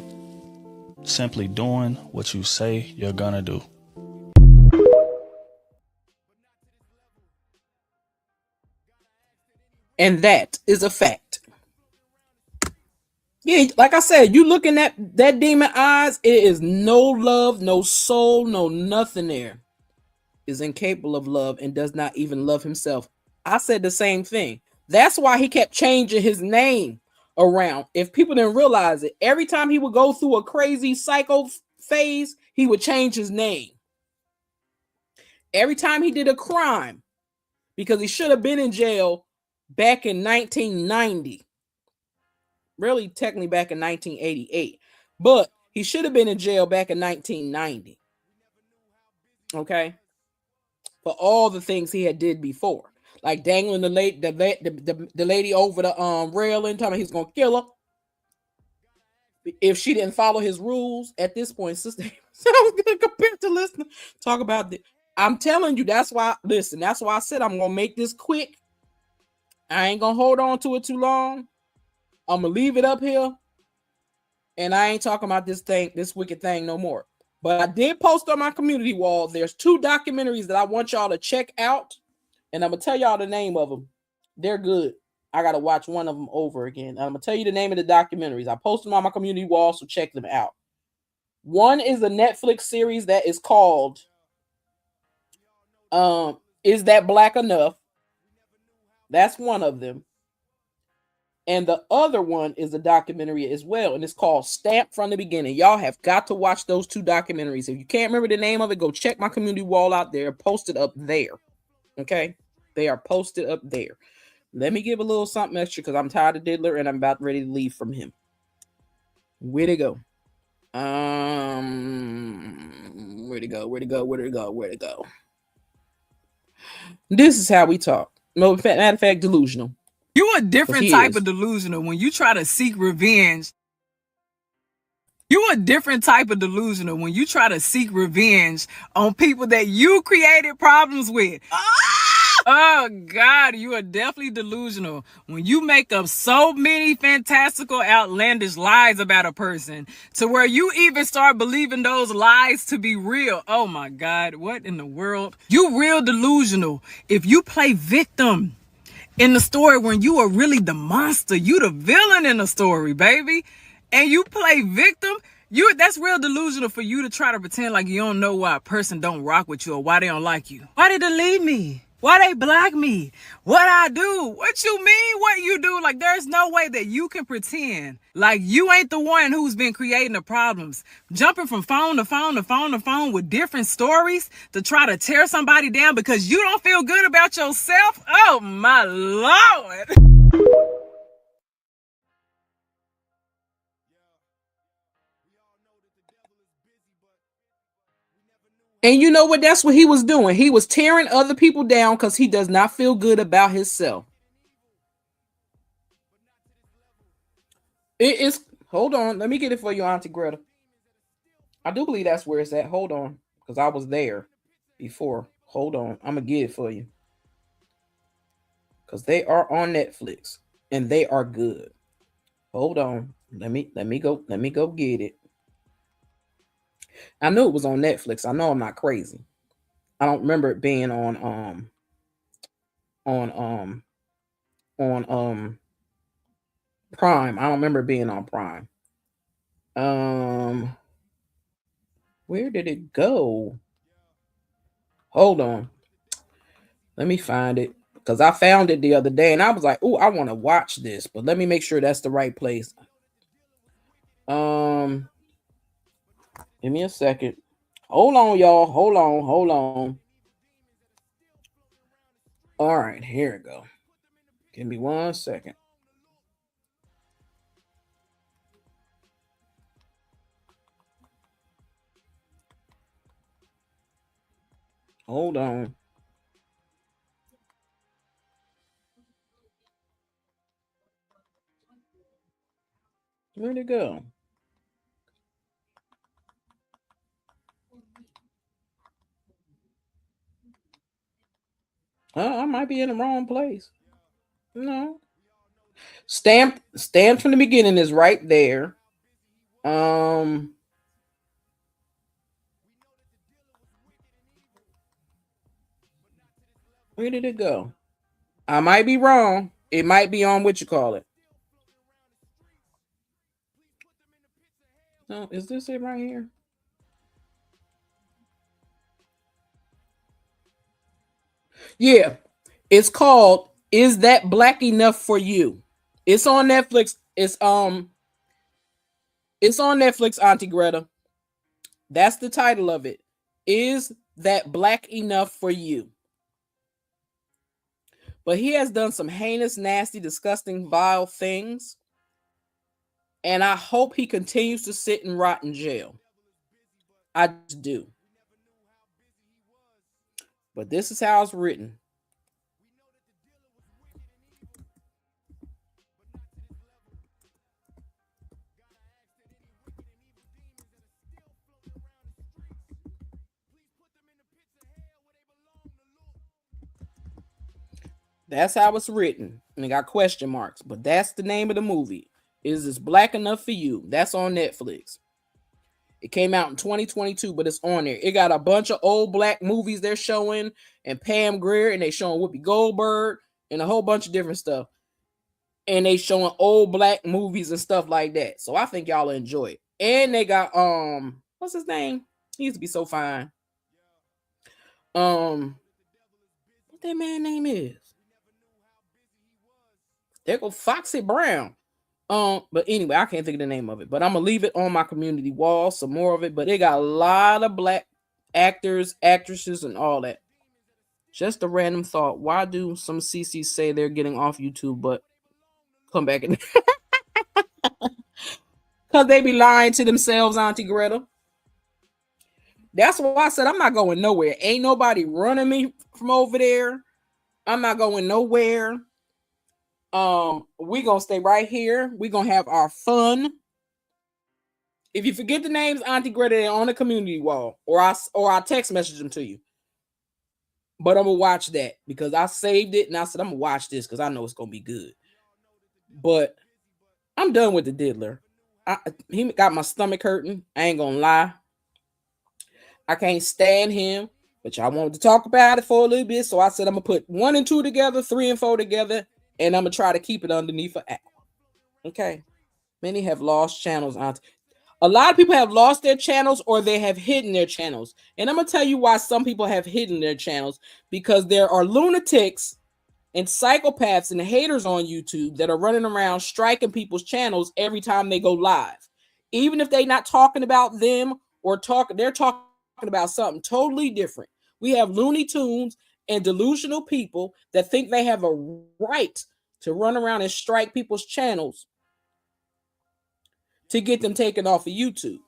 simply doing what you say you're gonna do. And that is a fact. Yeah, like I said, you looking at that demon eyes, it is no love, no soul, no nothing there. Is incapable of love and does not even love himself. I said the same thing. That's why he kept changing his name around. If people didn't realize it, every time he would go through a crazy psycho phase, he would change his name. Every time he did a crime, because he should have been in jail back in 1990. Really, technically back in 1988. But he should have been in jail back in 1990. Okay? For all the things he had did before. Like dangling the lady over the railing, telling he's gonna kill her if she didn't follow his rules. At this point, sister, sounds good compared to listening. Talk about the. I'm telling you, that's why. Listen, that's why I said I'm gonna make this quick. I ain't gonna hold on to it too long. I'm gonna leave it up here, and I ain't talking about this wicked thing no more. But I did post on my community wall. There's 2 documentaries that I want y'all to check out, and I'm gonna tell y'all the name of them. They're good. I gotta watch one of them over again. I'm gonna tell you the name of the documentaries. I posted them on my community wall, so check them out. One is a Netflix series that is called Is That Black Enough? That's one of them. And the other one is a documentary as well, and it's called Stamped from the Beginning. Y'all have got to watch those 2 documentaries. If you can't remember the name of it, go check my community wall out there. Posted up there. Okay? They are posted up there. Let me give a little something extra because I'm tired of Diddler and I'm about ready to leave from him. Where'd it go? Where'd it go? Where'd it go? Where'd it go? Where'd it go? This is how we talk. No, matter of fact, delusional. You a different type of delusional when you try to seek revenge. You a different type of delusional when you try to seek revenge on people that you created problems with. Oh, God, you are definitely delusional when you make up so many fantastical, outlandish lies about a person to where you even start believing those lies to be real. Oh, my God, what in the world? You real delusional if you play victim in the story when you are really the monster. You the villain in the story, baby. And you play victim. That's real delusional for you to try to pretend like you don't know why a person don't rock with you or why they don't like you. Why they delete me? Why they block me? What I do? What you mean what you do? Like, there's no way that you can pretend like you ain't the one who's been creating the problems. Jumping from phone to phone to phone to phone with different stories to try to tear somebody down because you don't feel good about yourself. Oh, my Lord. And you know what? That's what he was doing. He was tearing other people down because he does not feel good about himself. It is. Hold on. Let me get it for you, Auntie Greta. I do believe that's where it's at. Hold on. Because I was there before. Hold on. I'm going to get it for you. Because they are on Netflix. And they are good. Hold on. Let me go get it. I knew it was on Netflix. I know I'm not crazy. I don't remember it being on Prime. I don't remember it being on Prime. Where did it go? Hold on. Let me find it. Because I found it the other day and I was like, oh, I want to watch this, but let me make sure that's the right place. Give me a second. Hold on, y'all. Hold on. All right, here we go. Give me 1 second. Hold on. Where'd it go? I might be in the wrong place. No. Stamped from the beginning is right there. Where did it go? I might be wrong. It might be on what you call it. No, is this it right here? Yeah. It's called Is That Black Enough for You? It's on Netflix. It's on Netflix, Auntie Greta. That's the title of it. Is That Black Enough for You? But he has done some heinous, nasty, disgusting, vile things. And I hope he continues to sit and rot in jail. I just do. But this is how it's written. That's how it's written. And it got question marks. But that's the name of the movie. Is This Black Enough for You? That's on Netflix. It came out in 2022, but it's on there. It got a bunch of old black movies they're showing, and Pam Grier, and they showing Whoopi Goldberg, and a whole bunch of different stuff. And they showing old black movies and stuff like that. So I think y'all will enjoy it. And they got what's his name? He used to be so fine. What that man name is? There go Foxy Brown. But anyway, I can't think of the name of it. But I'm gonna leave it on my community wall, some more of it. But it got a lot of black actors, actresses, and all that. Just a random thought. Why do some CCs say they're getting off YouTube, but come back and because they be lying to themselves, Auntie Greta. That's why I said I'm not going nowhere. Ain't nobody running me from over there. I'm not going nowhere. We gonna stay right here. We gonna have our fun. If you forget the names, Auntie Greta, they're on the community wall, or I text message them to you. But I'm gonna watch that because I saved it and I said I'm gonna watch this because I know it's gonna be good. But I'm done with the Diddler. He got my stomach hurting. I ain't gonna lie. I can't stand him, but y'all wanted to talk about it for a little bit, so I said I'm gonna put 1 and 2 together, 3 and 4 together, and I'm gonna try to keep it underneath for Aqua. Okay. Many have lost channels. A lot of people have lost their channels or they have hidden their channels. And I'm going to tell you why some people have hidden their channels. Because there are lunatics and psychopaths and haters on YouTube that are running around striking people's channels every time they go live. Even if they're not talking about them or they're talking about something totally different. We have Looney Tunes and delusional people that think they have a right to run around and strike people's channels to get them taken off of YouTube.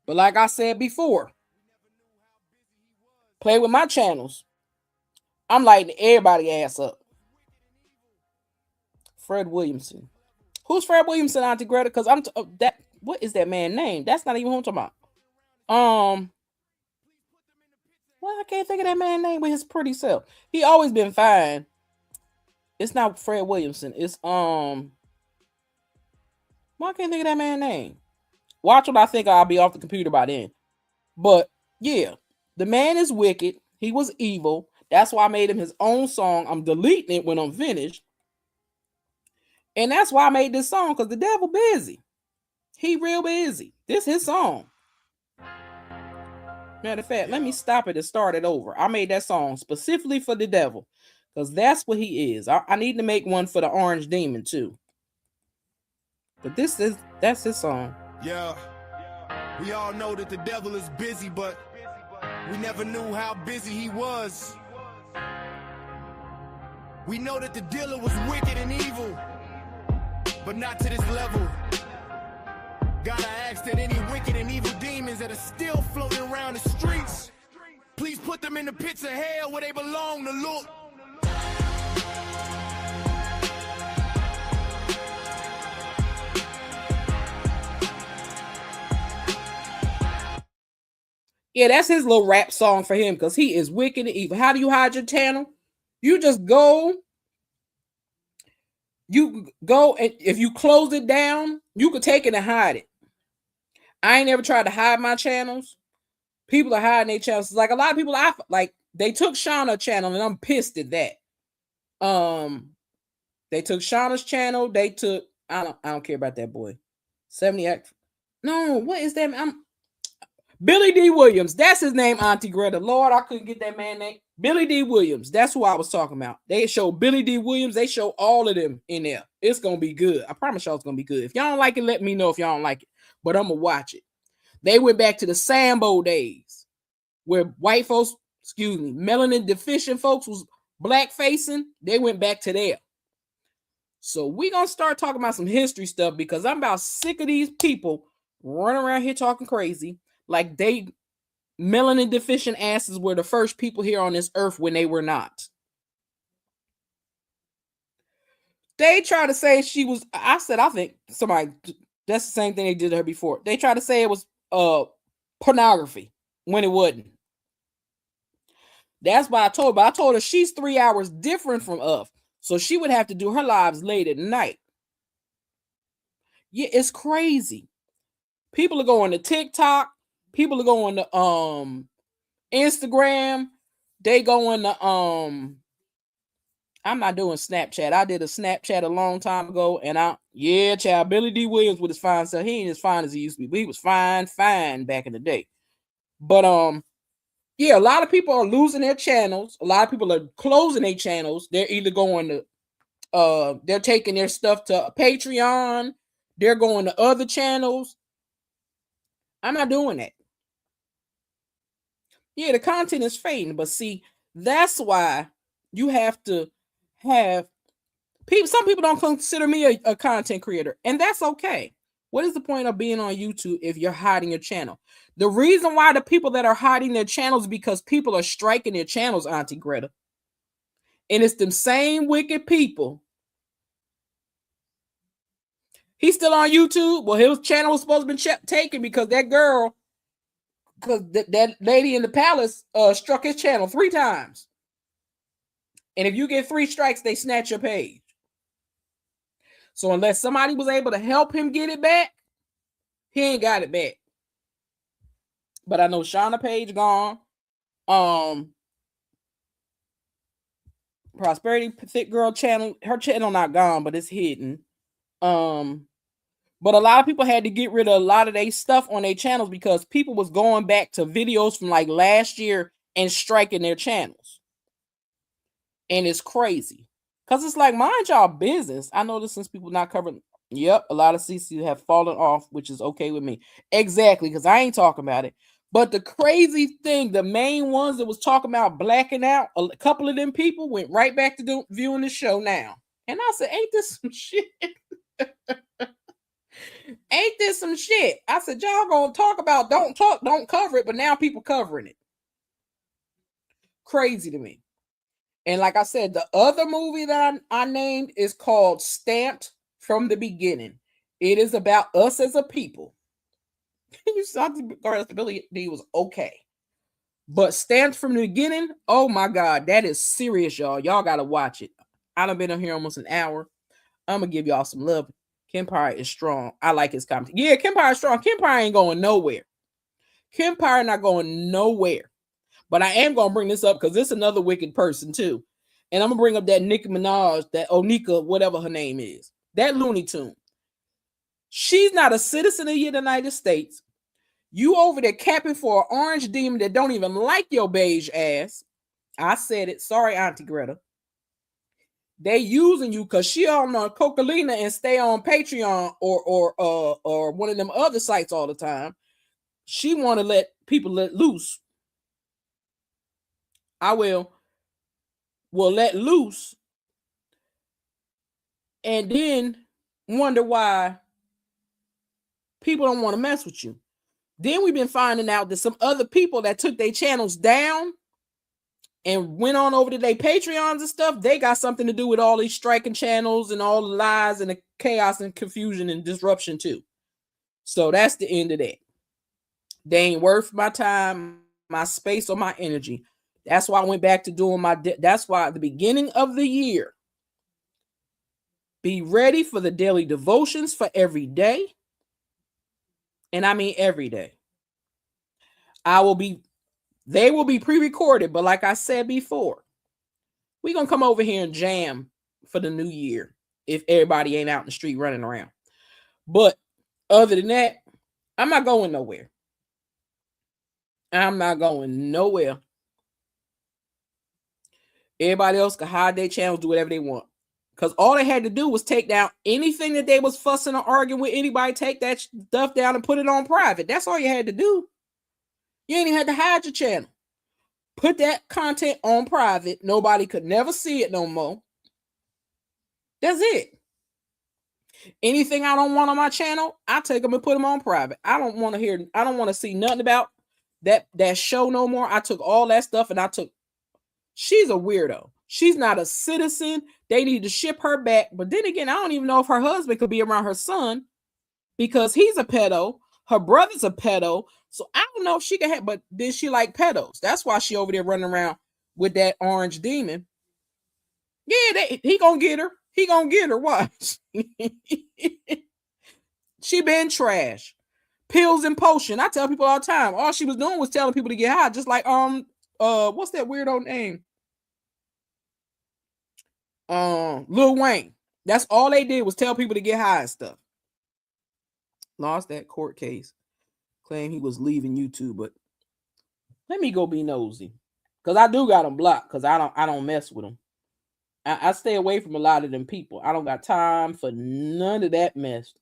But like I said before, play with my channels. I'm lighting everybody ass up. Fred Williamson. Who's Fred Williamson, Auntie Greta? Because what is that man's name? That's not even who I'm talking about. Well, I can't think of that man's name with his pretty self. He always been fine. It's not Fred Williamson. It's well, I can't think of that man's name. Watch what I think. I'll be off the computer by then. But yeah, the man is wicked. He was evil. That's why I made him his own song. I'm deleting it when I'm finished. And that's why I made this song, because the devil busy. He real busy. This his song. Matter of fact, let me stop it and start it over. I made that song specifically for the devil, because that's what he is. I need to make one for the orange demon too. But that's his song. Yeah, we all know that the devil is busy, but we never knew how busy he was. We know that the dealer was wicked and evil, but not to this level. Gotta ask that any wicked and evil demons that are still floating around the streets, please put them in the pits of hell where they belong to look. Yeah, that's his little rap song for him, because he is wicked and evil. How do you hide your channel? You just go. You go, and if you close it down, you could take it and hide it. I ain't never tried to hide my channels. People are hiding their channels. Like a lot of people, they took Shauna's channel, and I'm pissed at that. They took Shauna's channel. They took I don't care about that boy. 70 Act. No, what is that? Billy D. Williams. That's his name, Auntie Greta. Lord, I couldn't get that man name. Billy D. Williams. That's who I was talking about. They show Billy D. Williams. They show all of them in there. It's going to be good. I promise y'all it's going to be good. If y'all don't like it, let me know if y'all don't like it. But I'm going to watch it. They went back to the Sambo days where white folks, melanin deficient folks was black facing. They went back to there. So we're going to start talking about some history stuff because I'm about sick of these people running around here talking crazy like they melanin deficient asses were the first people here on this earth when they were not. They try to say she was, I think somebody, that's the same thing they did to her before. They tried to say it was pornography when it wasn't. That's what I told her. But I told her she's 3 hours different from us. So she would have to do her lives late at night. Yeah, it's crazy. People are going to TikTok. People are going to Instagram. They going to I'm not doing Snapchat. I did a Snapchat a long time ago, and child, Billy D. Williams with his fine self. He ain't as fine as he used to be, but he was fine back in the day. But yeah, a lot of people are losing their channels. A lot of people are closing their channels. They're either going to they're taking their stuff to Patreon, they're going to other channels. I'm not doing that. Yeah, the content is fading, but see, that's why you have to have people. Some people don't consider me a content creator, and that's okay. What is the point of being on YouTube if you're hiding your channel? The reason why the people that are hiding their channels is because people are striking their channels, Auntie Greta. And it's them same wicked people. He's still on YouTube. Well, his channel was supposed to be taken because that girl, because that lady in the palace struck his channel 3 times. And if you get 3 strikes, they snatch your page. So unless somebody was able to help him get it back, he ain't got it back. But I know Shauna page gone. Prosperity Thick Girl channel, her channel not gone, but it's hidden. But a lot of people had to get rid of a lot of their stuff on their channels because people was going back to videos from like last year and striking their channels. And it's crazy. Because it's like, mind y'all business. I know this since people not covering. Yep, a lot of CC have fallen off, which is okay with me. Exactly, because I ain't talking about it. But the crazy thing, the main ones that was talking about blacking out, a couple of them people went right back to viewing the show now. And I said, ain't this some shit? Ain't this some shit? I said, y'all gonna talk about don't cover it, but now people covering it. Crazy to me. And like I said, the other movie that I named is called Stamped from the Beginning. It is about us as a people. You saw the Billy D was okay. But Stamped from the Beginning, oh my God, that is serious, y'all. Y'all gotta watch it. I done been on here almost an hour. I'm gonna give y'all some love. Kempire is strong. I like his comment. Yeah, Kempire is strong. Kempire ain't going nowhere. Kempire not going nowhere. But I am gonna bring this up because this is another wicked person too. And I'm gonna bring up that Nicki Minaj, that Onika, whatever her name is, that Looney Tune. She's not a citizen of the United States. You over there capping for an orange demon that don't even like your beige ass. I said it. Sorry, Auntie Greta. They using you because she on Coca-Cola and stay on Patreon or one of them other sites all the time. She want to let people let loose. I will let loose and then wonder why people don't want to mess with you. Then we've been finding out that some other people that took their channels down and went on over to their Patreons and stuff, they got something to do with all these striking channels and all the lies and the chaos and confusion and disruption too. So that's the end of that. They ain't worth my time, my space, or my energy. That's why I went back to doing that's why at the beginning of the year, be ready for the daily devotions for every day. And I mean every day. They will be pre-recorded, but like I said before, we're going to come over here and jam for the new year. if everybody ain't out in the street running around. But other than that, I'm not going nowhere. I'm not going nowhere. Everybody else can hide their channels, do whatever they want. Because all they had to do was take down anything that they was fussing or arguing with anybody, take that stuff down and put it on private. That's all you had to do. You ain't even had to hide your channel. Put that content on private. Nobody could never see it no more. That's it. Anything I don't want on my channel, I take them and put them on private. I don't want to see nothing about that show no more. I took all that stuff and she's a weirdo. She's not a citizen. They need to ship her back. But then again, I don't even know if her husband could be around her son because he's a pedo. Her brother's a pedo. So I don't know if she can have, but then she like pedos. That's why she over there running around with that orange demon. Yeah, he gonna get her. He gonna get her. Watch. She been trash. Pills and potion. I tell people all the time. All she was doing was telling people to get high. Just like what's that weirdo name? Lil Wayne. That's all they did was tell people to get high and stuff. Lost that court case. Claim he was leaving YouTube, but let me go be nosy. Because I do got him blocked because I don't mess with him. I stay away from a lot of them people. I don't got time for none of that mess.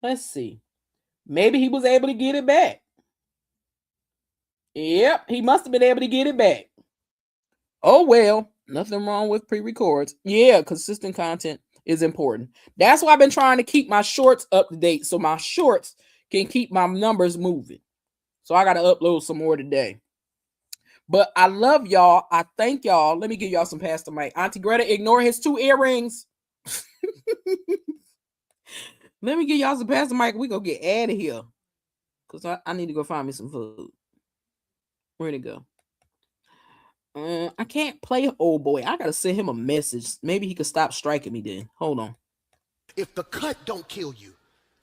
Let's see. Maybe he was able to get it back. Yep, he must have been able to get it back. Oh, well, nothing wrong with pre-records. Yeah, consistent content is important. That's why I've been trying to keep my shorts up to date so my shorts can keep my numbers moving. So I got to upload some more today. But I love y'all. I thank y'all. Let me give y'all some Pastor Mike. Auntie Greta, ignore his 2 earrings. Let me give y'all some Pastor Mike. We go get out of here. Because I need to go find me some food. Where'd it go? I can't play old boy. I got to send him a message. Maybe he could stop striking me then. Hold on. If the cut don't kill you,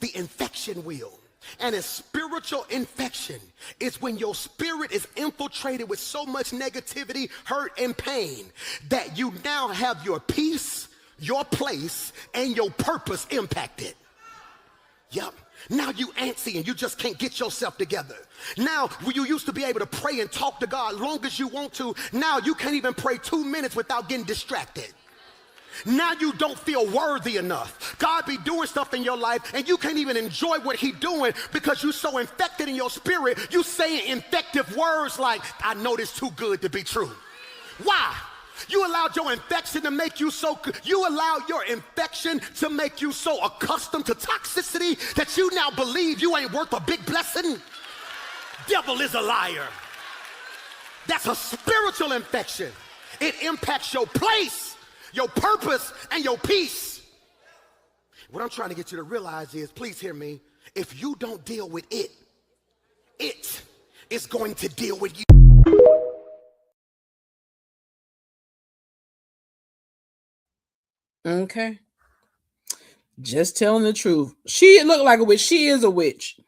the infection will. And a spiritual infection is when your spirit is infiltrated with so much negativity, hurt, and pain that you now have your peace, your place, and your purpose impacted. Yep. Now you antsy and you just can't get yourself together. Now, you used to be able to pray and talk to God long as you want to. Now you can't even pray 2 minutes without getting distracted. Now you don't feel worthy enough. God be doing stuff in your life and you can't even enjoy what he's doing because you're so infected in your spirit. You saying infective words like, I know this too good to be true. Why? You allowed your infection to make you so accustomed to toxicity that you now believe you ain't worth a big blessing. Devil is a liar. That's a spiritual infection. It impacts your place, your purpose, and your peace. What I'm trying to get you to realize is, please hear me, if you don't deal with it, it is going to deal with you. Okay. Just telling the truth. She looked like a witch. She is a witch.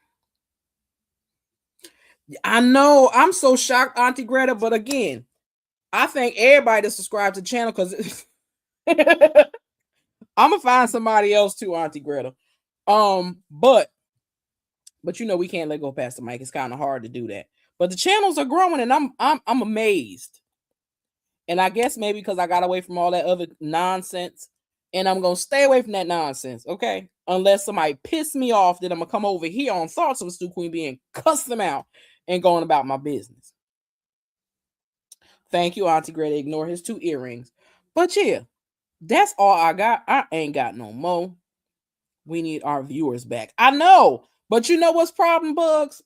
I know. I'm so shocked, Auntie Greta. But again, I thank everybody to subscribe to the channel because I'm gonna find somebody else too, Auntie Greta. But you know we can't let go past the mic. It's kind of hard to do that. But the channels are growing, and I'm amazed. And I guess maybe because I got away from all that other nonsense. And I'm going to stay away from that nonsense, okay? Unless somebody piss me off, then I'm going to come over here on Thoughts of a Stu Queen Bee and cuss them out and going about my business. Thank you, Auntie Greta. Ignore his 2 earrings. But yeah, that's all I got. I ain't got no more. We need our viewers back. I know. But you know what's problem, Bugs?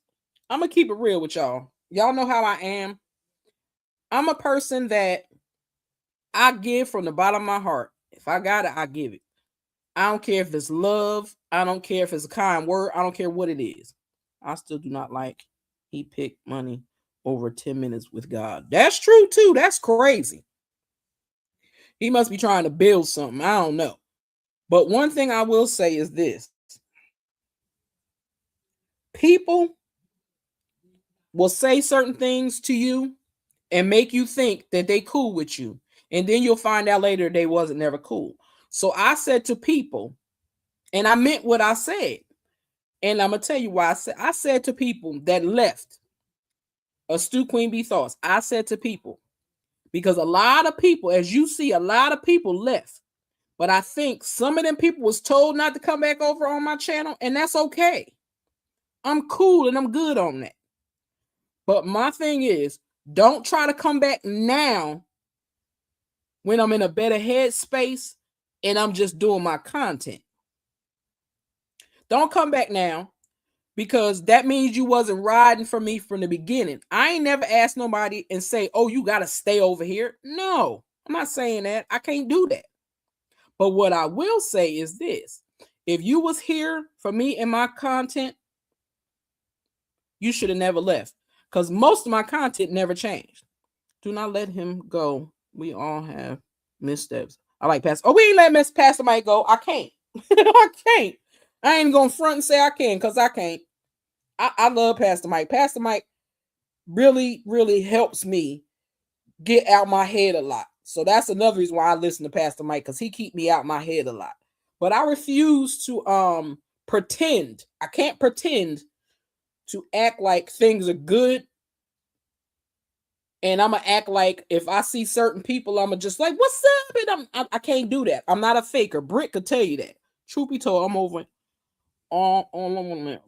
I'm going to keep it real with y'all. Y'all know how I am. I'm a person that I give from the bottom of my heart. If I got it, I give it. I don't care if it's love. I don't care if it's a kind word. I don't care what it is. I still do not like he picked money over 10 minutes with God. That's true too. That's crazy. He must be trying to build something. I don't know. But one thing I will say is this. People will say certain things to you and make you think that they cool with you. And then you'll find out later they wasn't never cool. So I said to people, and I meant what I said. And I'm going to tell you why I said to people that left Astute Queen Bee Thoughts, I said to people, because a lot of people, as you see, a lot of people left. But I think some of them people was told not to come back over on my channel, and that's okay. I'm cool and I'm good on that. But my thing is, don't try to come back now when I'm in a better headspace and I'm just doing my content. Don't come back now, because that means you wasn't riding for me from the beginning. I ain't never asked nobody and say, oh, you got to stay over here. No, I'm not saying that. I can't do that. But what I will say is this. If you was here for me and my content, you should have never left, because most of my content never changed. Do not let him go. We all have missteps. I like Pastor. Oh, we ain't let Pastor Mike go. I can't. I can't. I ain't going to front and say I can, because I can't. I love Pastor Mike. Pastor Mike really, really helps me get out my head a lot. So that's another reason why I listen to Pastor Mike, because he keep me out my head a lot. But I refuse to pretend. I can't pretend to act like things are good. And I'm going to act like if I see certain people, I'm just like, what's up? And I can't do that. I'm not a faker. Britt could tell you that. Truth be told, I'm over on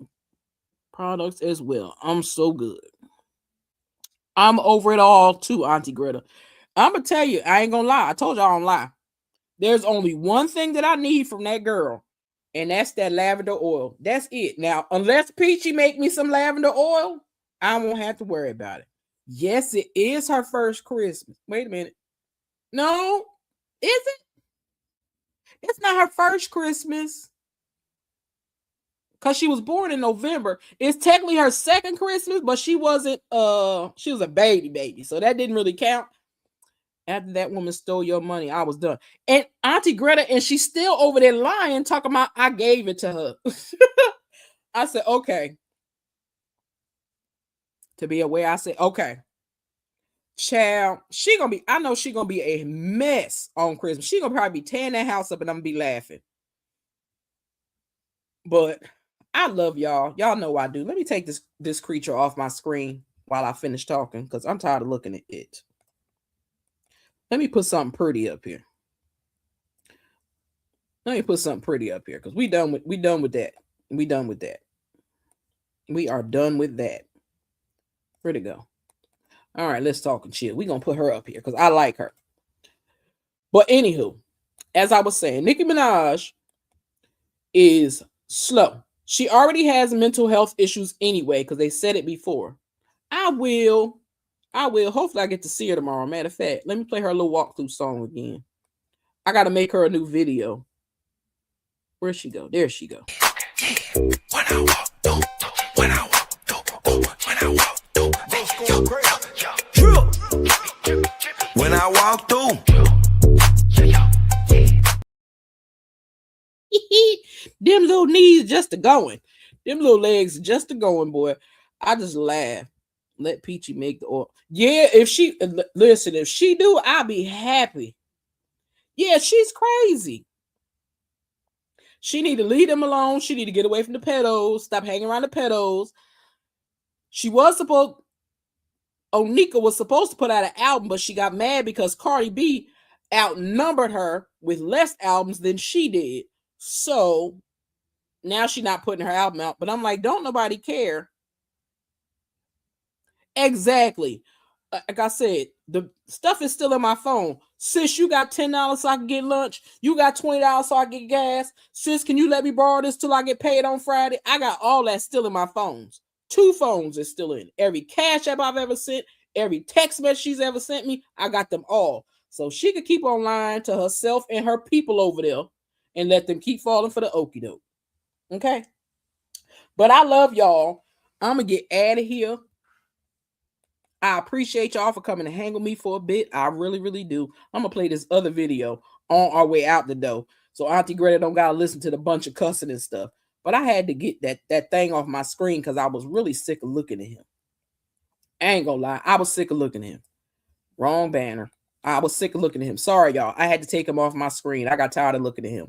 products as well. I'm so good. I'm over it all too, Auntie Greta. I'm going to tell you, I ain't going to lie. I told y'all I don't lie. There's only one thing that I need from that girl, and that's that lavender oil. That's it. Now, unless Peachy make me some lavender oil, I won't have to worry about it. Yes, it is her first Christmas. Wait a minute. No, is it? It's not her first Christmas, because she was born in November. It's technically her second Christmas, but she wasn't, she was a baby. So that didn't really count. After that woman stole your money, I was done. And Auntie Greta, and she's still over there lying, talking about I gave it to her. I said, okay. To be aware, I said, okay. Child, I know she gonna be a mess on Christmas. She gonna probably be tearing that house up, and I'm gonna be laughing. But I love y'all. Y'all know I do. Let me take this creature off my screen while I finish talking, because I'm tired of looking at it. Let me put something pretty up here. Because we done with that. We done with that. We are done with that. Where'd it go? All right, let's talk and chill. We're gonna put her up here because I like her. But anywho, as I was saying, Nicki Minaj is slow. She already has mental health issues anyway, because they said it before. I will. Hopefully I get to see her tomorrow. Matter of fact, let me play her little walkthrough song again. I got to make her a new video. Where'd she go? There she go. When I walk through, when I walk through, when I walk through, when I walk through. Them little knees just a going. Them little legs just a going, boy. I just laugh. Let Peachy make the oil. Yeah, if she do, I'll be happy. Yeah, she's crazy. She need to leave them alone. She need to get away from the pedos. Stop hanging around the pedos. Onika was supposed to put out an album, but she got mad because Cardi B outnumbered her with less albums than she did. So now she's not putting her album out. But I'm like, don't nobody care. Exactly. Like I said, the stuff is still in my phone. Sis, you got $10 so I can get lunch. You got $20 so I can get gas. Sis, can you let me borrow this till I get paid on Friday? I got all that still in my phones. 2 phones is still in. Every cash app I've ever sent, every text message she's ever sent me, I got them all. So she could keep on lying to herself and her people over there and let them keep falling for the okie doke. Okay? But I love y'all. I'm going to get out of here. I appreciate y'all for coming to hang with me for a bit. I really, really do. I'm going to play this other video on our way out the door, so Auntie Greta don't got to listen to the bunch of cussing and stuff. But I had to get that thing off my screen because I was really sick of looking at him. I ain't going to lie. I was sick of looking at him. Wrong banner. I was sick of looking at him. Sorry, y'all. I had to take him off my screen. I got tired of looking at him.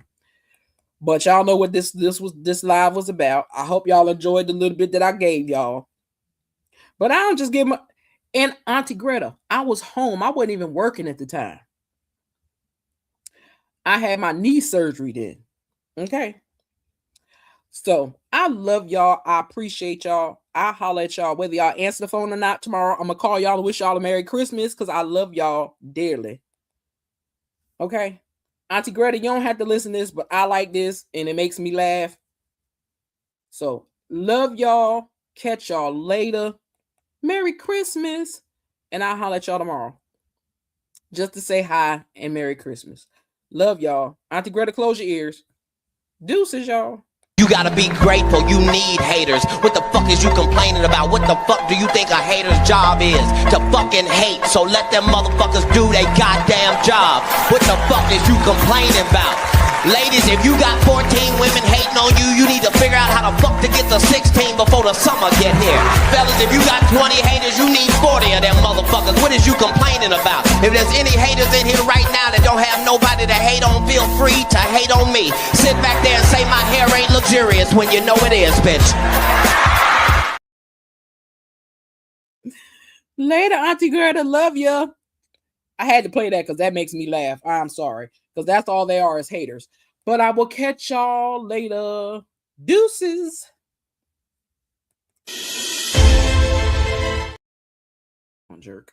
But y'all know what this live was about. I hope y'all enjoyed the little bit that I gave y'all. But I don't just give my... And Auntie Greta, I was home. I wasn't even working at the time. I had my knee surgery then. Okay. So I love y'all. I appreciate y'all. I'll holler at y'all whether y'all answer the phone or not tomorrow. I'm going to call y'all and wish y'all a Merry Christmas because I love y'all dearly. Okay. Auntie Greta, you don't have to listen to this, but I like this and it makes me laugh. So love y'all. Catch y'all later. Merry Christmas. And I'll holler at y'all tomorrow. Just to say hi and Merry Christmas. Love y'all. Auntie Greta, close your ears. Deuces, y'all. You gotta be grateful, you need haters. What the fuck is you complaining about? What the fuck do you think a hater's job is? To fucking hate, so let them motherfuckers do their goddamn job. What the fuck is you complaining about? Ladies, if you got 14 women hating on you, you need to figure out how the fuck to get to 16 before the summer get here. Fellas, if you got 20 haters, you need 40 of them motherfuckers. What is you complaining about? If there's any haters in here right now that don't have nobody to hate on, feel free to hate on me. Sit back there and say my hair ain't luxurious when you know it is, bitch. Later, Auntie Greta, love ya. I had to play that because that makes me laugh. I'm sorry. Because that's all they are is haters. But I will catch y'all later. Deuces. Jerk.